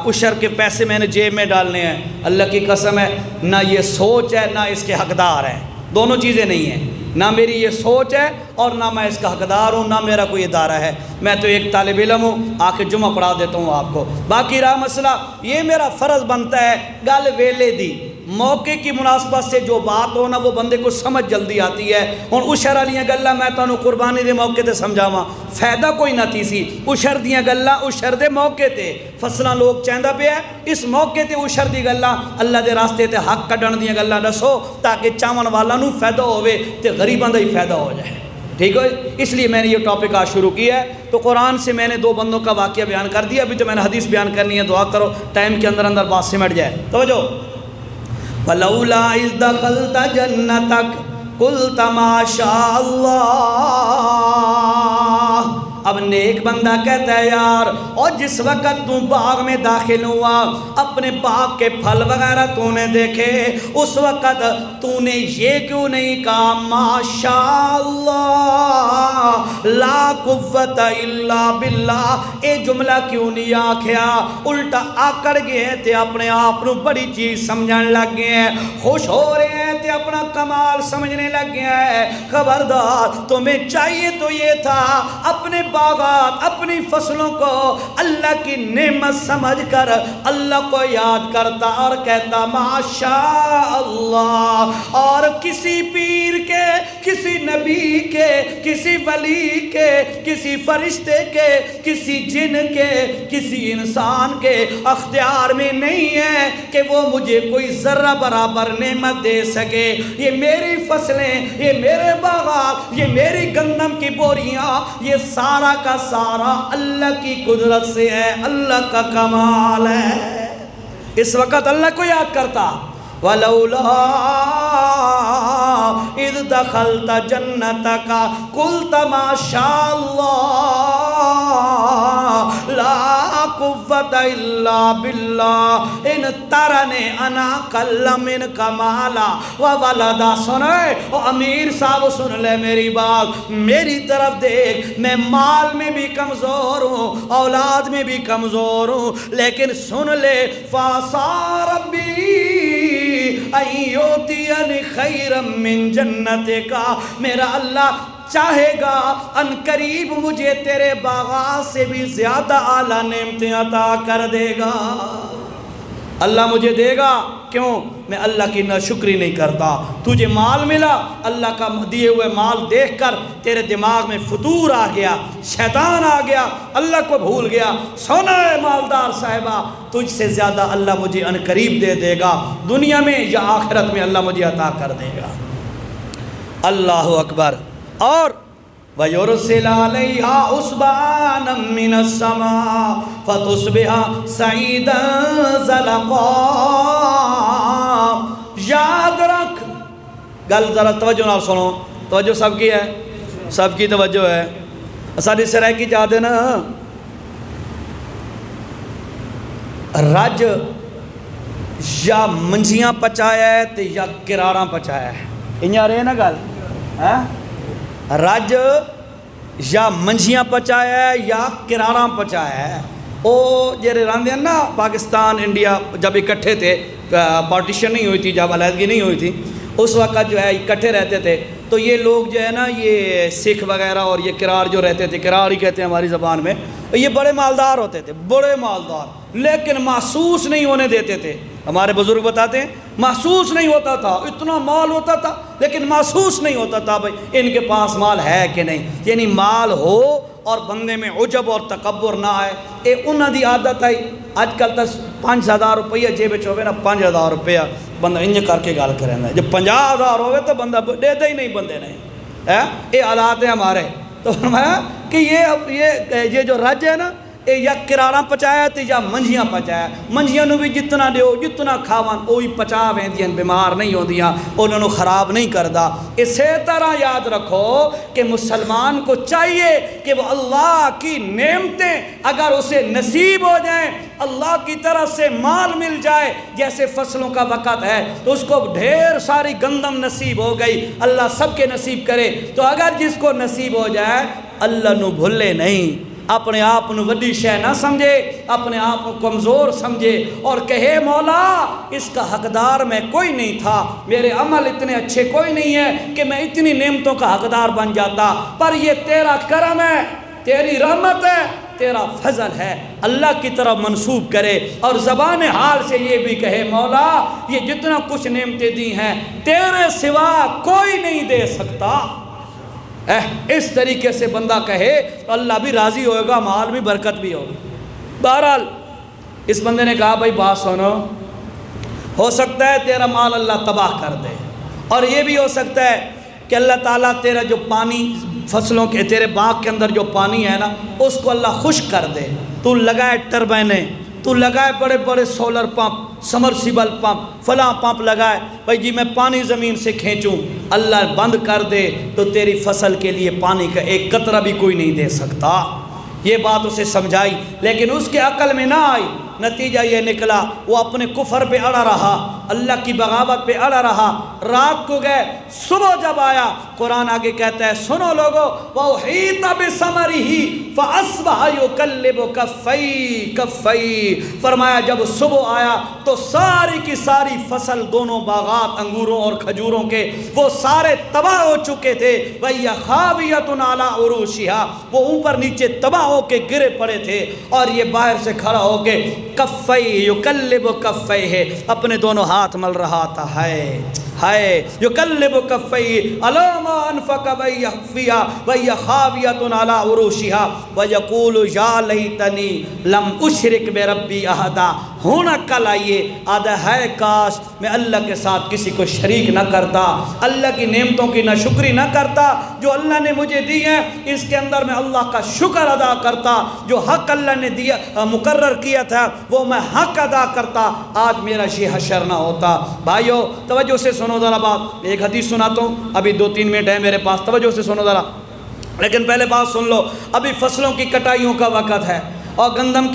عشر کے پیسے میں نے جیب میں ڈالنے ہیں۔ اللہ کی قسم ہے نہ یہ سوچ ہے نہ اس کے حقدار ہیں، دونوں چیزیں نہیں ہیں، نہ میری یہ سوچ ہے اور نہ میں اس کا حقدار ہوں، نہ میرا کوئی ادارہ ہے۔ میں تو ایک طالب علم ہوں، آخر جمعہ پڑھا دیتا ہوں آپ کو، باقی رہا مسئلہ یہ میرا فرض بنتا ہے گل ویلے دی، موقع کی مناسبت سے جو بات ہو نا وہ بندے کو سمجھ جلدی آتی ہے۔ ہن عشر والیاں گلاں میں تانوں قربانی دے موقع تے سمجھاواں، فائدہ کوئی نہ تھی سی، عشر دیاں گلاں عشر دے موقع تے فصلاں لوگ چاہندا پیا اس موقع تے عشر دی گلاں اللہ دے راستے تے حق کڈن دیاں گلاں دسو تاکہ چاون والا نوں فائدہ ہوے تے غریباں دا ہی فائدہ ہو جائے، ٹھیک ہے؟ اس لیے میں نے یہ ٹاپک آج شروع کیا ہے۔ تو قرآن سے میں نے 2 بندوں کا واقعہ بیان کر دیا، ابھی تو میں نے حدیث بیان کرنی ہے، دعا کرو ٹائم کے اندر بات سمٹ جائے۔ توجہ، فَلَوْلَا إِذْ دَخَلْتَ جَنَّتَكَ قُلْتَ مَا شَاءَ اللَّهُ۔ اب نیک بندہ کہتا ہے یار، اور جس وقت تو باغ میں داخل ہوا، اپنے باغ کے پھل وغیرہ تو نے دیکھے، اس وقت تو نے یہ کیوں نہیں کہا ماشاء اللہ لا قوت الا باللہ؟ اے جملہ کیوں نہیں آکھیا؟ الٹا آکڑ گئے تے اپنے آپ نو بڑی چیز سمجھن لگ گئے ہیں، خوش ہو رہے ہیں تے اپنا کمال سمجھنے لگ گئے ہیں۔ خبردار، تمہیں چاہیے تو یہ تھا اپنے باغات اپنی فصلوں کو اللہ کی نعمت سمجھ کر اللہ کو یاد کرتا اور کہتا ماشاء اللہ، اور کسی پیر کے، کسی نبی کے، کسی ولی کے، کسی فرشتے کے، کسی جن کے، کسی انسان کے اختیار میں نہیں ہے کہ وہ مجھے کوئی ذرہ برابر نعمت دے سکے۔ یہ میری فصلیں، یہ میرے باغات، یہ میری گندم کی بوریاں، یہ سارا کا سارا اللہ کی قدرت سے ہے، اللہ کا کمال ہے۔ اس وقت اللہ کو یاد کرتا، وَلَوْلَا إِذْ دَخَلْتَ جَنَّتَكَ قُلْتَ مَا شَاءَ اللَّهُ لَا قُوَّةَ إِلَّا بِاللَّهِ إِنْ تَرَنِي أَنَا أَقَلَّ مِنْكَ مَالًا وَوَلَدًا۔ سنائے او امیر صاحب سن لے میری بات، میری طرف دیکھ، میں مال میں بھی کمزور ہوں، اولاد میں بھی کمزور ہوں، لیکن سن لے فَعَصَىٰ رَبِّي ایوتینی خیرم من جنتک، میرا اللہ چاہے گا ان قریب مجھے تیرے باغات سے بھی زیادہ اعلیٰ نعمتیں عطا کر دے گا۔ اللہ مجھے دے گا، کیوں؟ میں اللہ کی ناشکری نہیں کرتا۔ تجھے مال ملا، اللہ کا دیے ہوئے مال دیکھ کر تیرے دماغ میں فتور آ گیا، شیطان آ گیا، اللہ کو بھول گیا۔ سونا ہے مالدار صاحبہ، تجھ سے زیادہ اللہ مجھے ان قریب دے دے گا، دنیا میں یا آخرت میں اللہ مجھے عطا کر دے گا۔ اللہ اکبر۔ اور وَيُرْسِلَ عَلَيْهَا عُصْبَانًا مِّنَ السَّمَاءِ فَتُصْبِحَ صَعِيدًا زَلَقًا۔ یاد رکھ، گل ذرا توجہ نال سنو، توجہ سب کی ہے، سب کی توجہ ہے۔ ساری سرائکی چاہتے نا رج یا منجیاں پچایا ہے تے یا کراراں پچایا ہے، انہاں رہے نا گل رج یا منجیاں پچایا ہے یا کراراں پچایا ہے۔ او جڑے رہندے ہیں نا پاکستان انڈیا جب اکٹھے تھے، پارٹیشن نہیں ہوئی تھی، جب علیحدگی نہیں ہوئی تھی، اس وقت جو ہے اکٹھے رہتے تھے، تو یہ لوگ جو ہے نا یہ سکھ وغیرہ اور یہ کرار جو رہتے تھے، کرار ہی کہتے ہیں ہماری زبان میں، یہ بڑے مالدار ہوتے تھے، بڑے مالدار، لیکن محسوس نہیں ہونے دیتے تھے۔ ہمارے بزرگ بتاتے ہیں محسوس نہیں ہوتا تھا، اتنا مال ہوتا تھا لیکن محسوس نہیں ہوتا تھا بھائی ان کے پاس مال ہے کہ نہیں، یعنی مال ہو اور بندے میں عجب اور تکبر نہ آئے، اے انہاں دی عادت آئی۔ آج کل تک 5,000 روپیہ جیب ہوئے نا، 5,000 روپیہ بندہ انج کر کے گال کریں گا، جب 50,000 ہوئے تو بندہ دیتا ہی نہیں، بندے نہیں، یہ حالات ہیں ہمارے۔ تو فرمایا کہ یہ جو رج ہے نا، یا کراراں پچایا تے یا منجیاں پچایا، منجیاں نو بھی جتنا دیو جتنا کھاوان اوہی پچا ویندیاں، بیمار نہیں ہوندیاں، انہوں نے خراب نہیں کردا۔ اسی طرح یاد رکھو کہ مسلمان کو چاہیے کہ وہ اللہ کی نعمتیں اگر اسے نصیب ہو جائیں، اللہ کی طرف سے مال مل جائے، جیسے فصلوں کا وقت ہے تو اس کو ڈھیر ساری گندم نصیب ہو گئی، اللہ سب کے نصیب کرے، تو اگر جس کو نصیب ہو جائے اللہ نو بھولے نہیں، اپنے آپ نو وڈی شے نہ سمجھے، اپنے آپ کو کمزور سمجھے اور کہے مولا اس کا حقدار میں کوئی نہیں تھا، میرے عمل اتنے اچھے کوئی نہیں ہے کہ میں اتنی نعمتوں کا حقدار بن جاتا، پر یہ تیرا کرم ہے، تیری رحمت ہے، تیرا فضل ہے، اللہ کی طرف منسوب کرے اور زبان حال سے یہ بھی کہے مولا یہ جتنا کچھ نعمتیں دی ہیں تیرے سوا کوئی نہیں دے سکتا۔ اس طریقے سے بندہ کہے تو اللہ بھی راضی ہوئے گا، مال بھی برکت بھی ہوگی۔ بہرحال اس بندے نے کہا بھائی بات سنو، ہو سکتا ہے تیرا مال اللہ تباہ کر دے، اور یہ بھی ہو سکتا ہے کہ اللہ تعالیٰ تیرا جو پانی فصلوں کے تیرے باغ کے اندر جو پانی ہے نا اس کو اللہ خشک کر دے، تو لگائے ٹربائنیں، تو لگائے بڑے بڑے سولر پمپ، سمرسیبل پمپ، فلاں پمپ لگائے، بھائی جی میں پانی زمین سے کھینچوں، اللہ بند کر دے تو تیری فصل کے لیے پانی کا ایک قطرہ بھی کوئی نہیں دے سکتا۔ یہ بات اسے سمجھائی لیکن اس کے عقل میں نہ آئی، نتیجہ یہ نکلا وہ اپنے کفر پہ اڑا رہا، اللہ کی بغاوت پہ اڑا رہا، رات کو گئے، صبح جب آیا قرآن آگے کہتا ہے سنو لوگو وَأُحِيطَ بِثَمَرِهِ فَأَصْبَحَ يُقَلِّبُ كَفَّيْهِ، فرمایا جب صبح آیا تو ساری کی ساری فصل، دونوں باغات انگوروں اور کھجوروں کے، وہ سارے تباہ ہو چکے تھے، وَهِيَ خَاوِيَةٌ عَلَىٰ عُرُوشِهَا، وہ اوپر نیچے تباہ ہو کے گرے پڑے تھے، اور یہ باہر سے کھڑا ہو کے کفئی یقلب کفیہ اپنے دونوں ہاتھ مل رہا تھا، ہائے یقلب کفیہ علی ما انفق ویخفیہ وی خاویۃ علی عروشہا ویقول یا لیتنی لم اشرک بربی احدا، ہونا کل آئیے آدھا ہے کاش میں اللہ کے ساتھ کسی کو شریک نہ کرتا، اللہ کی نعمتوں کی نہ شکری نہ کرتا جو اللہ نے مجھے دی ہیں، اس کے اندر میں اللہ کا شکر ادا کرتا، جو حق اللہ نے دیا مقرر کیا تھا وہ میں حق ادا کرتا، آج میرا یہ حشر نہ ہوتا۔ بھائیو توجہ سے سنو ذرا بات، ایک حدیث سناتا ہوں، ابھی 2-3 منٹ ہے میرے پاس، توجہ سے سنو ذرا، لیکن پہلے بات سن لو، ابھی فصلوں کی کٹائیوں کا وقت ہے، اور گندم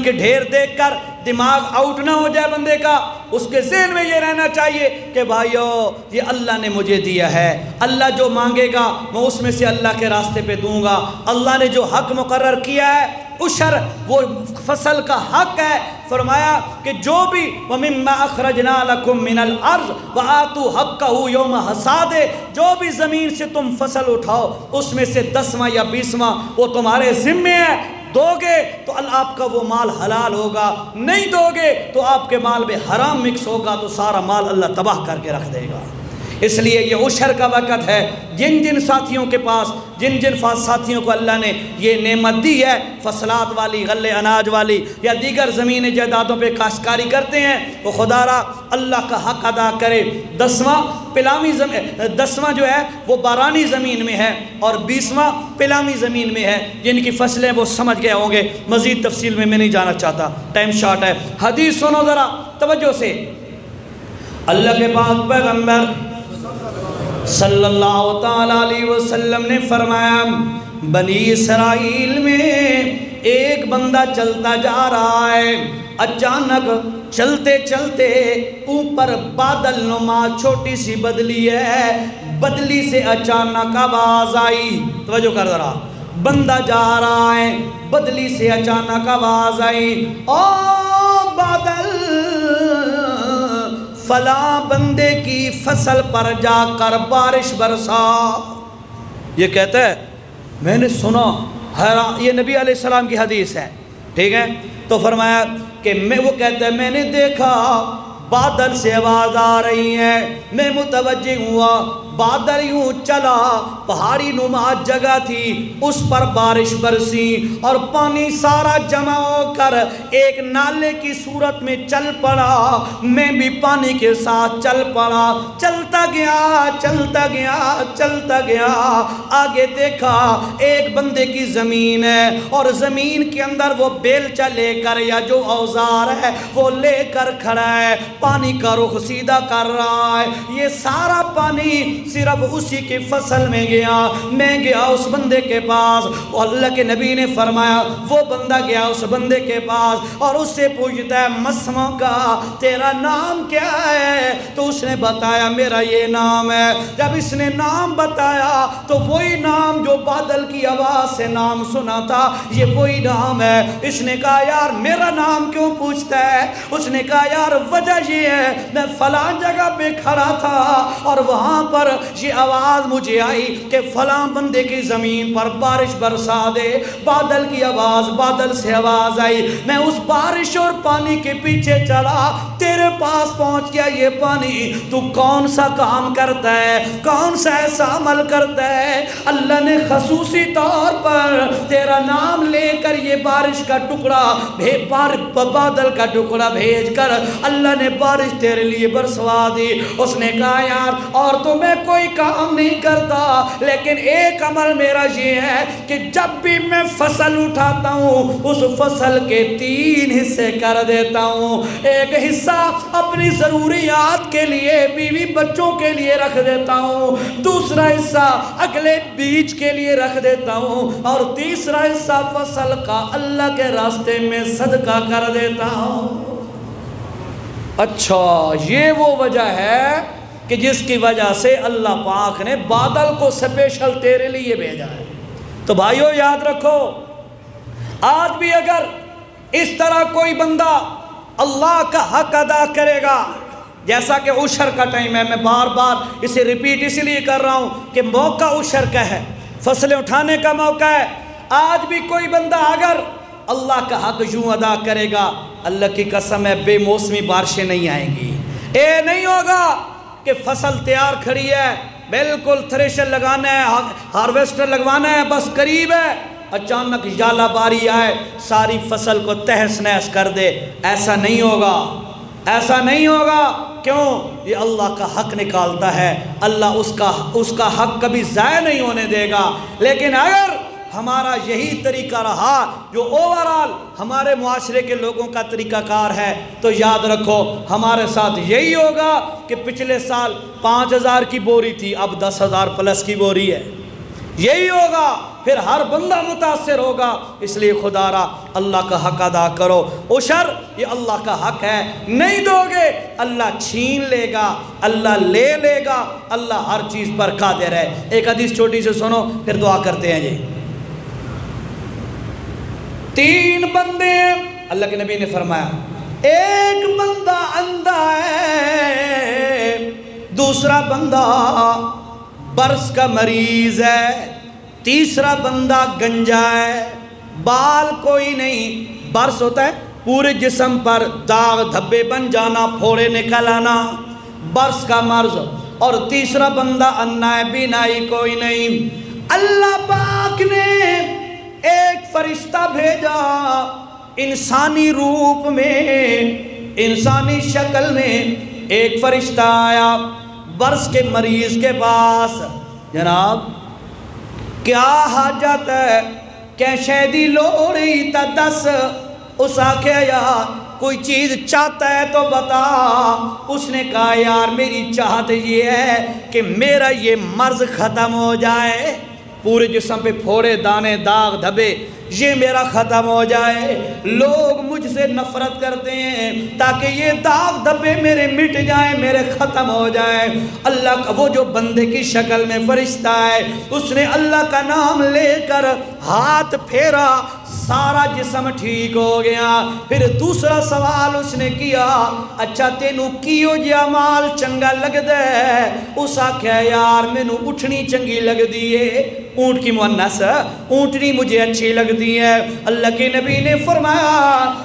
کے ڈھیر دیکھ کر دماغ آؤٹ نہ ہو جائے بندے کا، اس کے ذہن میں یہ رہنا چاہیے کہ بھائیو یہ اللہ نے مجھے دیا ہے، اللہ جو مانگے گا میں اس میں سے اللہ کے راستے پہ دوں گا، اللہ نے جو حق مقرر کیا ہے عشر وہ فصل کا حق ہے، فرمایا کہ جو بھی وَمِمَّا أَخْرَجْنَا لَكُم مِّنَ الْأَرْضِ وَآتُوا حَقَّهُ يَوْمَ حَصَادِهِ، جو بھی زمین سے تم فصل اٹھاؤ اس میں سے 10واں یا 20واں وہ تمہارے ذمے ہے، دو گے تو آپ کا وہ مال حلال ہوگا، نہیں دو گے تو آپ کے مال میں حرام مکس ہوگا، تو سارا مال اللہ تباہ کر کے رکھ دے گا۔ اس لیے یہ عشر کا وقت ہے، جن ساتھیوں کے پاس جن ساتھیوں کو اللہ نے یہ نعمت دی ہے فصلات والی، غلے اناج والی یا دیگر زمین جائیدادوں پہ کاشتکاری کرتے ہیں، وہ خدا را اللہ کا حق ادا کرے۔ 10واں جو ہے وہ بارانی زمین میں ہے اور 20واں پلامی زمین میں ہے، جن کی فصلیں وہ سمجھ گئے ہوں گے، مزید تفصیل میں نہیں جانا چاہتا، ٹائم شارٹ ہے۔ حدیث سنو ذرا توجہ سے، اللہ کے پاک پیغمبر صلی اللہ تعالیٰ علیہ وسلم نے فرمایا بنی اسرائیل میں ایک بندہ چلتا جا رہا ہے، اچانک چلتے چلتے اوپر بادل نما چھوٹی سی بدلی ہے، بدلی سے اچانک آواز آئی، توجہ کر ذرا، بندہ جا رہا ہے، بدلی سے اچانک آواز آئی، او بادل فلاں بندے کی فصل پر جا کر بارش برسا۔ یہ کہتا ہے میں نے سنا، حیران، یہ نبی علیہ السلام کی حدیث ہے، ٹھیک ہے، تو فرمایا کہ وہ کہتا ہے میں نے دیکھا بادل سے آواز آ رہی ہے، میں متوجہ ہوا، بادل یوں چلا، پہاڑی نما جگہ تھی، اس پر بارش برسی اور پانی سارا جمع ہو کر ایک نالے کی صورت میں چل پڑا، میں بھی پانی کے ساتھ چل پڑا، چلتا گیا چلتا گیا چلتا گیا، آگے دیکھا ایک بندے کی زمین ہے اور زمین کے اندر وہ بیلچہ لے کر یا جو اوزار ہے وہ لے کر کھڑا ہے، پانی کا رخ سیدھا کر رہا ہے، یہ سارا پانی صرف اسی کی فصل میں گیا۔ میں گیا اس بندے کے پاس، اللہ کے نبی نے فرمایا وہ بندہ گیا اس بندے کے پاس اور اس سے پوچھتا ہے مسموں کا تیرا نام کیا ہے؟ تو اس نے بتایا میرا یہ نام ہے۔ جب اس نے نام بتایا تو وہی نام جو بادل کی آواز سے نام سنا تھا، یہ وہی نام ہے۔ اس نے کہا یار میرا نام کیوں پوچھتا ہے؟ اس نے کہا یار وجہ یہ ہے میں فلاں جگہ پہ کھڑا تھا اور وہاں پر یہ آواز مجھے آئی کہ فلاں بندے کی زمین پر بارش برسا دے، بادل کی آواز، بادل سے آواز آئی، میں اس بارش اور پانی کے پیچھے چلا، تیرے پاس پہنچ گیا یہ پانی، تو کون سا کام کرتا ہے، کون سا ایسا عمل کرتا ہے؟ اللہ نے خصوصی طور پر تیرا نام لے کر یہ بارش کا ٹکڑا بادل کا ٹکڑا بھیج کر اللہ نے بارش تیرے لیے برسوا دی۔ اس نے کہا یار اور تو میں کوئی کام نہیں کرتا، لیکن ایک عمل میرا یہ ہے کہ جب بھی میں فصل اٹھاتا ہوں اس فصل کے 3 حصے کر دیتا ہوں، ایک حصہ اپنی ضروریات کے لیے، بیوی بچوں کے لیے رکھ دیتا ہوں، دوسرا حصہ اگلے بیج کے لیے رکھ دیتا ہوں، اور تیسرا حصہ فصل کا اللہ کے راستے میں صدقہ کر دیتا ہوں۔ اچھا یہ وہ وجہ ہے کہ جس کی وجہ سے اللہ پاک نے بادل کو سپیشل تیرے لیے بھیجا ہے۔ تو بھائیو یاد رکھو، آج بھی اگر اس طرح کوئی بندہ اللہ کا حق ادا کرے گا، جیسا کہ عشر کا ٹائم ہے، میں بار بار اسے ریپیٹ اس لیے کر رہا ہوں کہ موقع عشر کا ہے، فصلیں اٹھانے کا موقع ہے، آج بھی کوئی بندہ اگر اللہ کا حق یوں ادا کرے گا، اللہ کی قسم ہے بے موسمی بارشیں نہیں آئیں گی۔ اے نہیں ہوگا کہ فصل تیار کھڑی ہے، بالکل تھریشر لگانا ہے، ہارویسٹر لگوانا ہے، بس قریب ہے، اچانک ژالہ باری آئے ساری فصل کو تہس نہس کر دے، ایسا نہیں ہوگا، ایسا نہیں ہوگا۔ کیوں؟ یہ اللہ کا حق نکالتا ہے، اللہ اس کا حق کبھی ضائع نہیں ہونے دے گا۔ لیکن اگر ہمارا یہی طریقہ رہا جو اوورال ہمارے معاشرے کے لوگوں کا طریقہ کار ہے، تو یاد رکھو ہمارے ساتھ یہی ہوگا کہ پچھلے سال 5000 کی بوری تھی، اب 10,000 پلس کی بوری ہے، یہی ہوگا، پھر ہر بندہ متاثر ہوگا۔ اس لیے خدا را اللہ کا حق ادا کرو۔ عشر یہ اللہ کا حق ہے، نہیں دو گے اللہ چھین لے گا، اللہ لے لے گا، اللہ ہر چیز پر قادر ہے۔ ایک حدیث چھوٹی سے سنو پھر دعا کرتے ہیں جی۔ 3 بندے اللہ کے نبی نے فرمایا، ایک بندہ اندھا ہے، دوسرا بندہ برس کا مریض ہے، تیسرا بندہ گنجا ہے، بال کوئی نہیں، برس ہوتا ہے پورے جسم پر داغ دھبے بن جانا، پھوڑے نکل آنا، برس کا مرض، اور تیسرا بندہ اندھا ہے، بینائی کوئی نہیں۔ اللہ پاک نے ایک فرشتہ بھیجا انسانی روپ میں، انسانی شکل میں ایک فرشتہ آیا برس کے مریض کے پاس، جناب کیا حاجت ہے، کیا شہدی لوڑی تا دس، اس آکھے یار کوئی چیز چاہتا ہے تو بتا۔ اس نے کہا یار میری چاہت یہ ہے کہ میرا یہ مرض ختم ہو جائے، پورے جسم پہ پھوڑے دانے داغ دھبے یہ میرا ختم ہو جائے، لوگ مجھ سے نفرت کرتے ہیں تاکہ یہ داغ دھبے میرے مٹ جائیں، میرے ختم ہو جائیں۔ اللہ کا وہ جو بندے کی شکل میں فرشتہ ہے، اس نے اللہ کا نام لے کر ہاتھ پھیرا، سارا جسم ٹھیک ہو گیا۔ پھر دوسرا سوال اس نے کیا، اچھا تینوں کیو جی عمال چنگا لگ دے؟ اس آکھیا یار مینوں اٹھنی چنگی لگ دیئے، اونٹ کی مؤنث اونٹنی مجھے اچھی لگتی ہے۔ اللہ کے نبی نے فرمایا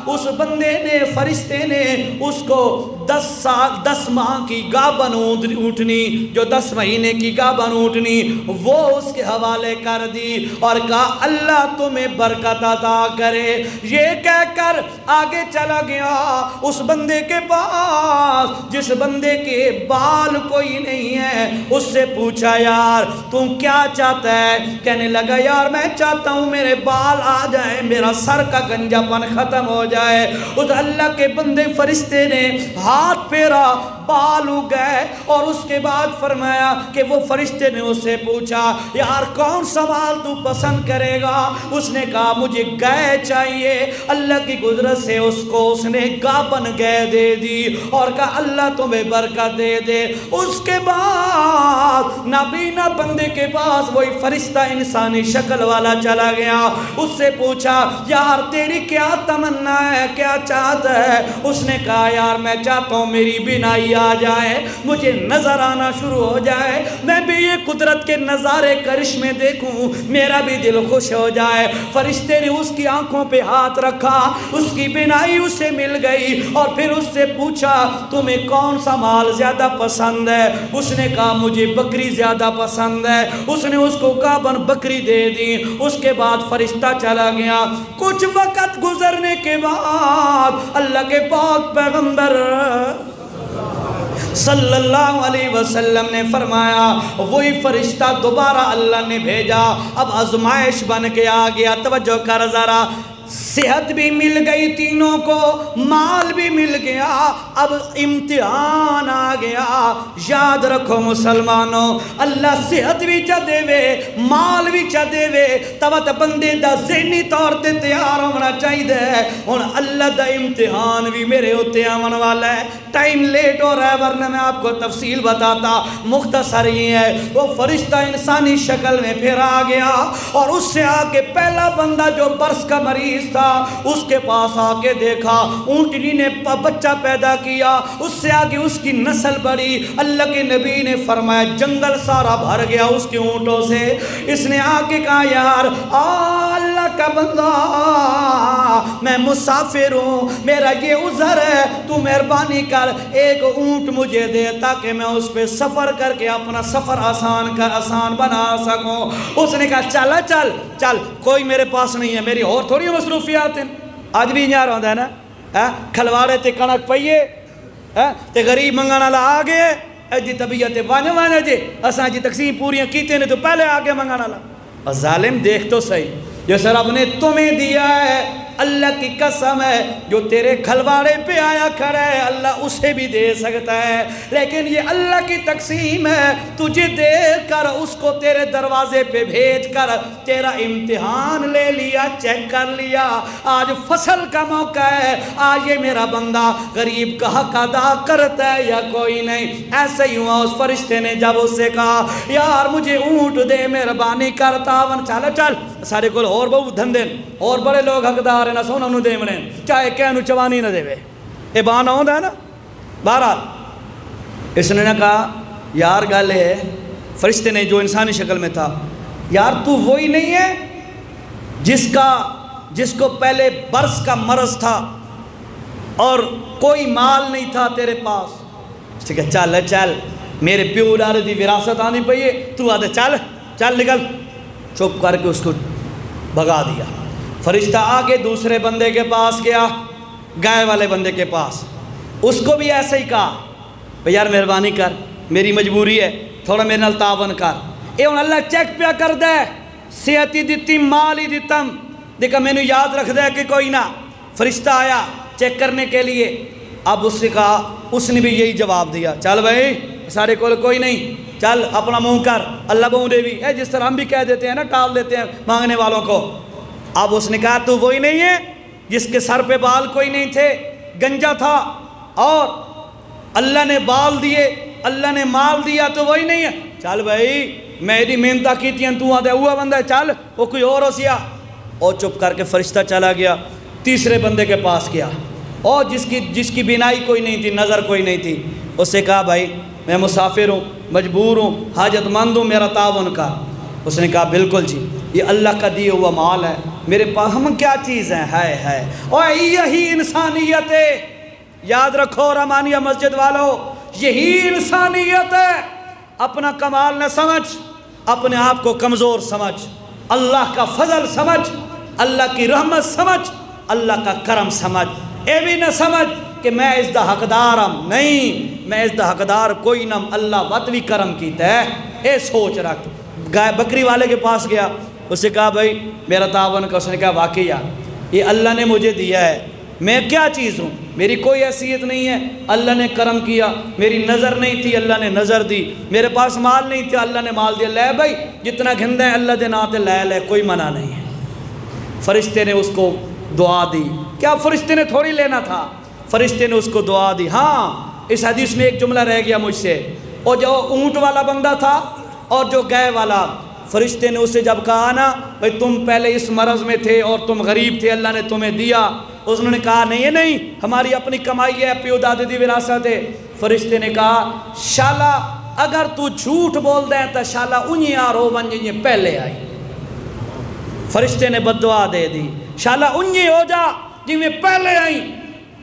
اس بندے نے، فرشتے نے اس کو 10 ماہ کی گابن اونٹنی، جو 10 مہینے کی گابن اونٹنی، وہ اس کے حوالے کر دی اور کہا اللہ تمہیں برکت عطا کرے۔ یہ کہہ کر آگے چلا گیا اس بندے کے پاس جس بندے کے بال کوئی نہیں ہے، اس سے پوچھا یار تم کیا چاہتا ہے؟ کہنے لگا یار میں چاہتا ہوں میرے بال آ جائیں، میرا سر کا گنجا پن ختم ہو جائے۔ اس اللہ کے بندے فرشتے نے ہاتھ پھیرا، بال اگ گئے، اور اس کے بعد فرمایا کہ وہ فرشتے نے اس سے پوچھا یار کون سا بال تو پسند کرے گا؟ اس نے کہا مجھے گائے چاہیے۔ اللہ کی قدرت سے اس نے گابن گائے دے دی اور کہا اللہ تمہیں برکت دے دے۔ اس کے بعد نابینا بندے کے پاس وہی فرشتہ انسانی شکل والا چلا گیا، اس سے پوچھا یار تیری کیا تمنا ہے، کیا چاہتا ہے؟ اس نے کہا یار میں چاہتا ہوں میری بینائی آ جائے، مجھے نظر آنا شروع ہو جائے، میں بھی یہ قدرت کے نظارے کرشمے دیکھوں، میرا بھی دل خوش ہو جائے۔ فرشتے نے اس کی آنکھوں پہ ہاتھ رکھا، اس کی بینائی اسے مل گئی، اور پھر اس سے پوچھا تمہیں کون سا مال زیادہ پسند ہے؟ اس نے کہا مجھے بکری زیادہ پسند ہے۔ اس نے اس کو گابن بکری دے دی۔ اس کے بعد فرشتہ چلا گیا۔ کچھ وقت گزرنے کے بعد اللہ کے پاک پیغمبر صلی اللہ علیہ وسلم نے فرمایا وہی فرشتہ دوبارہ اللہ نے بھیجا، اب آزمائش بن کے آ گیا۔ توجہ کر ذرا، صحت بھی مل گئی تینوں کو، مال بھی مل گیا، اب امتحان آ گیا۔ یاد رکھو مسلمانوں، اللہ صحت بھی چا دے وے، مال بھی چا دے وے، تبت بندے دا ذہنی طور تے تیار ہونا چاہیے۔ ہن اللہ دا امتحان بھی میرے ہوتے آمن والا ہے۔ ٹائم لیٹ ہو رہا ہے ورنہ میں آپ کو تفصیل بتاتا، مختصر یہ ہے وہ فرشتہ انسانی شکل میں پھر آ گیا، اور اس سے آگے پہلا بندہ جو برس کا مریض تھا اس کے پاس آ کے دیکھا اونٹنی نے بچہ پیدا کیا، اس سے آگے اس کی نسل بڑھی۔ اللہ کے نبی نے فرمایا جنگل سارا بھر گیا اس کے اونٹوں سے۔ اس نے آ کے کہا یار اللہ کا بندہ میں مسافر ہوں، میرا یہ عذر ہے، تو مہربانی کر ایک اونٹ مجھے دے تاکہ میں اس پہ سفر کر کے اپنا سفر آسان بنا سکوں۔ اس نے کہا چل چل چل، کوئی میرے پاس نہیں ہے، میری اور تھوڑی مصروفیات ہیں۔ آج بھی یہاں رہتا ہے نا، کھلوارے تے کنک پئیے تے غریب منگانا لا آگے جی طبیعت وانا جی اساں جی تقسیم پوریاں کیتے نے تو پہلے آگے منگانا لا۔ ظالم دیکھ تو صحیح، جیسے رب نے تمہیں دیا ہے، اللہ کی قسم ہے جو تیرے کھلواڑے پہ آیا کھڑا ہے اللہ اسے بھی دے سکتا ہے، لیکن یہ اللہ کی تقسیم ہے، تجھے دے کر اس کو تیرے دروازے پہ بھیج کر تیرا امتحان لے لیا، چیک کر لیا۔ آج فصل کا موقع ہے، آج یہ میرا بندہ غریب کا حق ادا کرتا ہے یا کوئی نہیں۔ ایسے ہی ہوا، اس فرشتے نے جب اس سے کہا یار مجھے اونٹ دے مہربانی کرتا ون، چل چل سارے کو اور بہت دھندے اور بڑے لوگ حقدار ہیں، نہ سونا نو دے منیں چاہے کہنو چوانی نہ دے وے، اے بانا ہوندہ ہے نا۔ بہرحال اس نے کہا یار گالے ہے، فرشتے نے جو انسانی شکل میں تھا، یار تو وہی نہیں ہے جس کو پہلے برس کا مرض تھا اور کوئی مال نہیں تھا تیرے پاس؟ اس نے کہا چل چل، میرے پیو ڈارے دی وراثت آنی پئیے، تو آدھے چل چل نکل۔ چپ کر کے اس کو بھگا دیا۔ فرشتہ آگے دوسرے بندے کے پاس گیا، گائے والے بندے کے پاس، اس کو بھی ایسے ہی کہا بھئی یار مہربانی کر، میری مجبوری ہے، تھوڑا میرے نال تعاون کر۔ اے ان اللہ چیک پیا کر دے، صحت ہی دیتی، مال ہی دیتم، دیکھا میں نے یاد رکھ دے کہ کوئی نہ۔ فرشتہ آیا چیک کرنے کے لیے، اب اس نے کہا، اس نے بھی یہی جواب دیا، چل بھائی سارے کول کوئی نہیں، چل اپنا منہ کر، اللہ بہوں دے بھی، جس طرح ہم بھی کہہ دیتے ہیں نا، ٹال دیتے ہیں مانگنے والوں کو۔ اب اس نے کہا تو وہی نہیں ہے جس کے سر پہ بال کوئی نہیں تھے، گنجا تھا اور اللہ نے بال دیے، اللہ نے مال دیا، تو وہی نہیں ہے؟ چل بھائی میری محنتہ کیتی ہیں، تو آدھے ہوا بندہ ہے، چل وہ کوئی اور ہو سیا۔ اور چپ کر کے فرشتہ چلا گیا، تیسرے بندے کے پاس گیا، اور جس کی بینائی کوئی نہیں تھی، نظر کوئی نہیں تھی، اس سے کہا بھائی میں مسافر ہوں، مجبور ہوں، حاجت مند ہوں، میرا تعاون کا۔ اس نے کہا بالکل جی، یہ اللہ کا دیا ہوا مال ہے میرے پاس، ہم کیا چیز ہیں، ہے اور یہی انسانیت ہے۔ یاد رکھو رحمانیہ مسجد والو، یہی انسانیت ہے۔ اپنا کمال نہ سمجھ، اپنے آپ کو کمزور سمجھ، اللہ کا فضل سمجھ، اللہ کی رحمت سمجھ، اللہ کا کرم سمجھ۔ اے بھی نہ سمجھ کہ میں اس دا حقدار ہم، نہیں، میں اس دا حقدار کوئی نہ، اللہ وط بھی کرم کیتا ہے۔ اے سوچ رکھ۔ گائے بکری والے کے پاس گیا، اس سے کہا بھائی میرا تعاون کا۔ اس نے کہا واقعی یار یہ اللہ نے مجھے دیا ہے، میں کیا چیز ہوں، میری کوئی حیثیت نہیں ہے، اللہ نے کرم کیا، میری نظر نہیں تھی اللہ نے نظر دی، میرے پاس مال نہیں تھا اللہ نے مال دیا، لے بھائی جتنا گھندہ ہے اللہ دے ناتے لے کوئی منع نہیں ہے۔ فرشتے نے اس کو دعا دی، کیا فرشتے نے تھوڑی لینا تھا، فرشتے نے اس کو دعا دی۔ ہاں اس حدیث میں ایک جملہ رہ گیا مجھ سے، اور جو اونٹ والا بندہ تھا اور جو گائے والا، فرشتے نے اسے جب کہا نا بھائی تم پہلے اس مرض میں تھے اور تم غریب تھے، اللہ نے تمہیں دیا، اس نے کہا نہیں ہماری اپنی کمائی ہے، پیو دادے دی وراثت ہے۔ فرشتے نے کہا شالا اگر تو جھوٹ بول دے تو شالا انہیں آرو ونجیں پہلے آئی۔ فرشتے نے بد دعا دے دی، شالا انہیں ہو جا جی میں پہلے آئی۔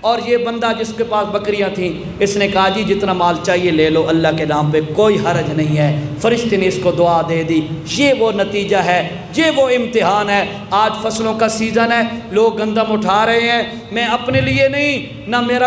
اور یہ بندہ جس کے پاس بکریاں تھیں، اس نے کہا جی جتنا مال چاہیے لے لو، اللہ کے نام پہ کوئی حرج نہیں ہے۔ فرشتے نے اس کو دعا دے دی۔ یہ وہ نتیجہ ہے، یہ وہ امتحان ہے۔ آج فصلوں کا سیزن ہے، لوگ گندم اٹھا رہے ہیں، میں اپنے لیے نہیں، نہ میں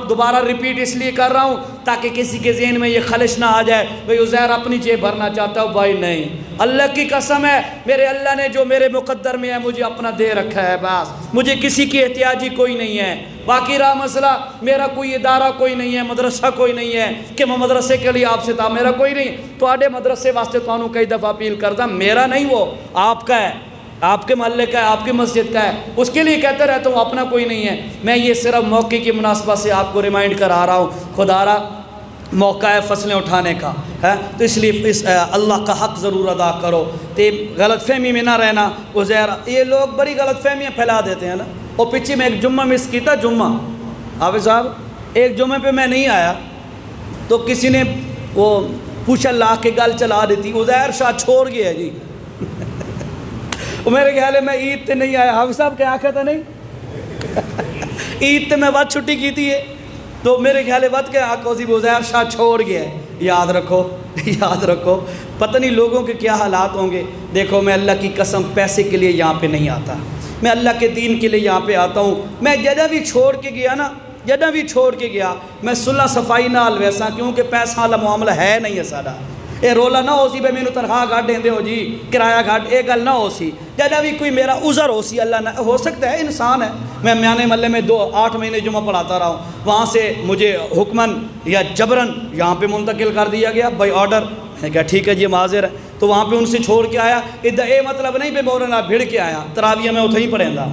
دوبارہ ریپیٹ اس لیے کر رہا ہوں تاکہ کسی کے ذہن میں یہ خلش نہ آ جائے بھئی عزیر اپنی جیب بھرنا چاہتا ہوں، بھائی نہیں، اللہ کی قسم ہے، میرے اللہ نے جو میرے مقدر میں ہے مجھے اپنا دے رکھا ہے، بس مجھے کسی کی احتیاجی کوئی نہیں ہے۔ باقی رہا مسئلہ میرا کوئی ادارہ کوئی نہیں ہے، مدرسہ کوئی نہیں ہے کہ میں مدرسے کے لیے آپ سے تھا، میرا کوئی نہیں، تو آڈے مدرسے واسطے تو انہوں کئی دفعہ اپیل کرتا، میرا نہیں، وہ آپ کا ہے، آپ کے محلے کا ہے، آپ کی مسجد کا ہے، اس کے لیے کہتے رہتا ہوں اپنا کوئی نہیں ہے۔ میں یہ صرف موقع کی مناسبت سے آپ کو ریمائنڈ کرا رہا ہوں، خدا را موقع ہے فصلیں اٹھانے کا ہے، تو اس لیے اللہ کا حق ضرور ادا کرو، تو غلط فہمی میں نہ رہنا۔ یہ لوگ بڑی غلط فہمیاں پھیلا دیتے ہیں نا۔ اور پیچھے میں ایک جمعہ مس کیتا، جمعہ حافظ صاحب ایک جمعہ پہ میں نہیں آیا تو کسی نے وہ پوچھا لا کے گل چلا دیتی، عزیر شاہ چھوڑ گیا ہے جی۔ میرے خیال ہے میں عید تے نہیں آیا، حافظ صاحب کیا کہتا نہیں عید تے میں وقت چھٹی کی تھی، تو میرے خیال ہے وقت کے آقا سی عزیر شاہ چھوڑ گیا ہے۔ یاد رکھو یاد رکھو، پتہ نہیں لوگوں کے کیا حالات ہوں گے۔ دیکھو میں اللہ کی قسم پیسے کے لیے یہاں پہ نہیں آتا، میں اللہ کے دین کے لیے یہاں پہ آتا ہوں۔ میں جدہ بھی چھوڑ کے گیا نا، جدہ بھی چھوڑ کے گیا میں صلح صفائی نال ویسا، کیونکہ پیسہ والا معاملہ ہے نہیں ہے سارا۔ اے رولا نہ ہو سی بے مینوں تنخواہ گھٹ دیندے ہو جی، کرایہ گھٹ، اے گل نہ ہو سی۔ جدہ بھی کوئی میرا عذر ہو سی، اللہ نہ ہو سکتا ہے، انسان ہے۔ میں میانے محلے میں 8 مہینے جمعہ پڑھاتا رہا ہوں، وہاں سے مجھے حکماً یا جبراً یہاں پہ منتقل کر دیا گیا بائی آرڈر۔ میں کہا ٹھیک ہے جی معذر ہے، تو وہاں پہ ان سے چھوڑ کے آیا۔ ادھر اے مطلب نہیں بے مولانا بھیڑ کے آیا، تراویہ میں اتھے ہی پڑھیں گا۔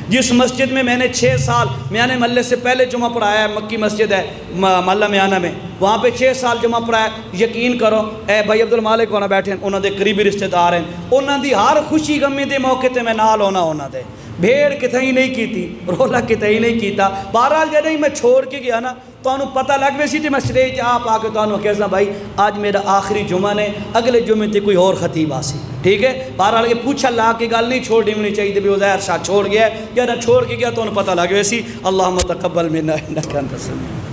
جس مسجد میں نے 6 سال میانے محلے سے پہلے جمعہ پڑھایا ہے، مکی مسجد ہے محلہ میانہ میں، وہاں پہ 6 سال جمعہ پڑھایا، یقین کرو اے بھائی عبدالمالک ہونا بیٹھے ہیں، انہوں دے قریبی رشتہ دار ہیں، انہوں دی ہر خوشی غمی دے موقع تے میں نال ہونا دے، بھیڑ کتھے ہی نہیں کیتی، رولا کتھے ہی نہیں کیتا۔ بہرحال جب میں چھوڑ کے گیا نا تو انہوں پتہ لگ ویسی تھی، میں سٹیج آپ آ کے تو انہوں کہتا بھائی آج میرا آخری جمعہ نے، اگلے جمعے تے کوئی اور خطیب آسی، ٹھیک ہے۔ بہرحال یہ پوچھا لا کے گل نہیں چھوڑنی ہونی چاہیے بھی عزیر شاہ چھوڑ گیا ہے، یا نہ چھوڑ کے گیا تو انہوں پتہ لگ ویسی۔ اللہم تقبل منا انک انت السمیع۔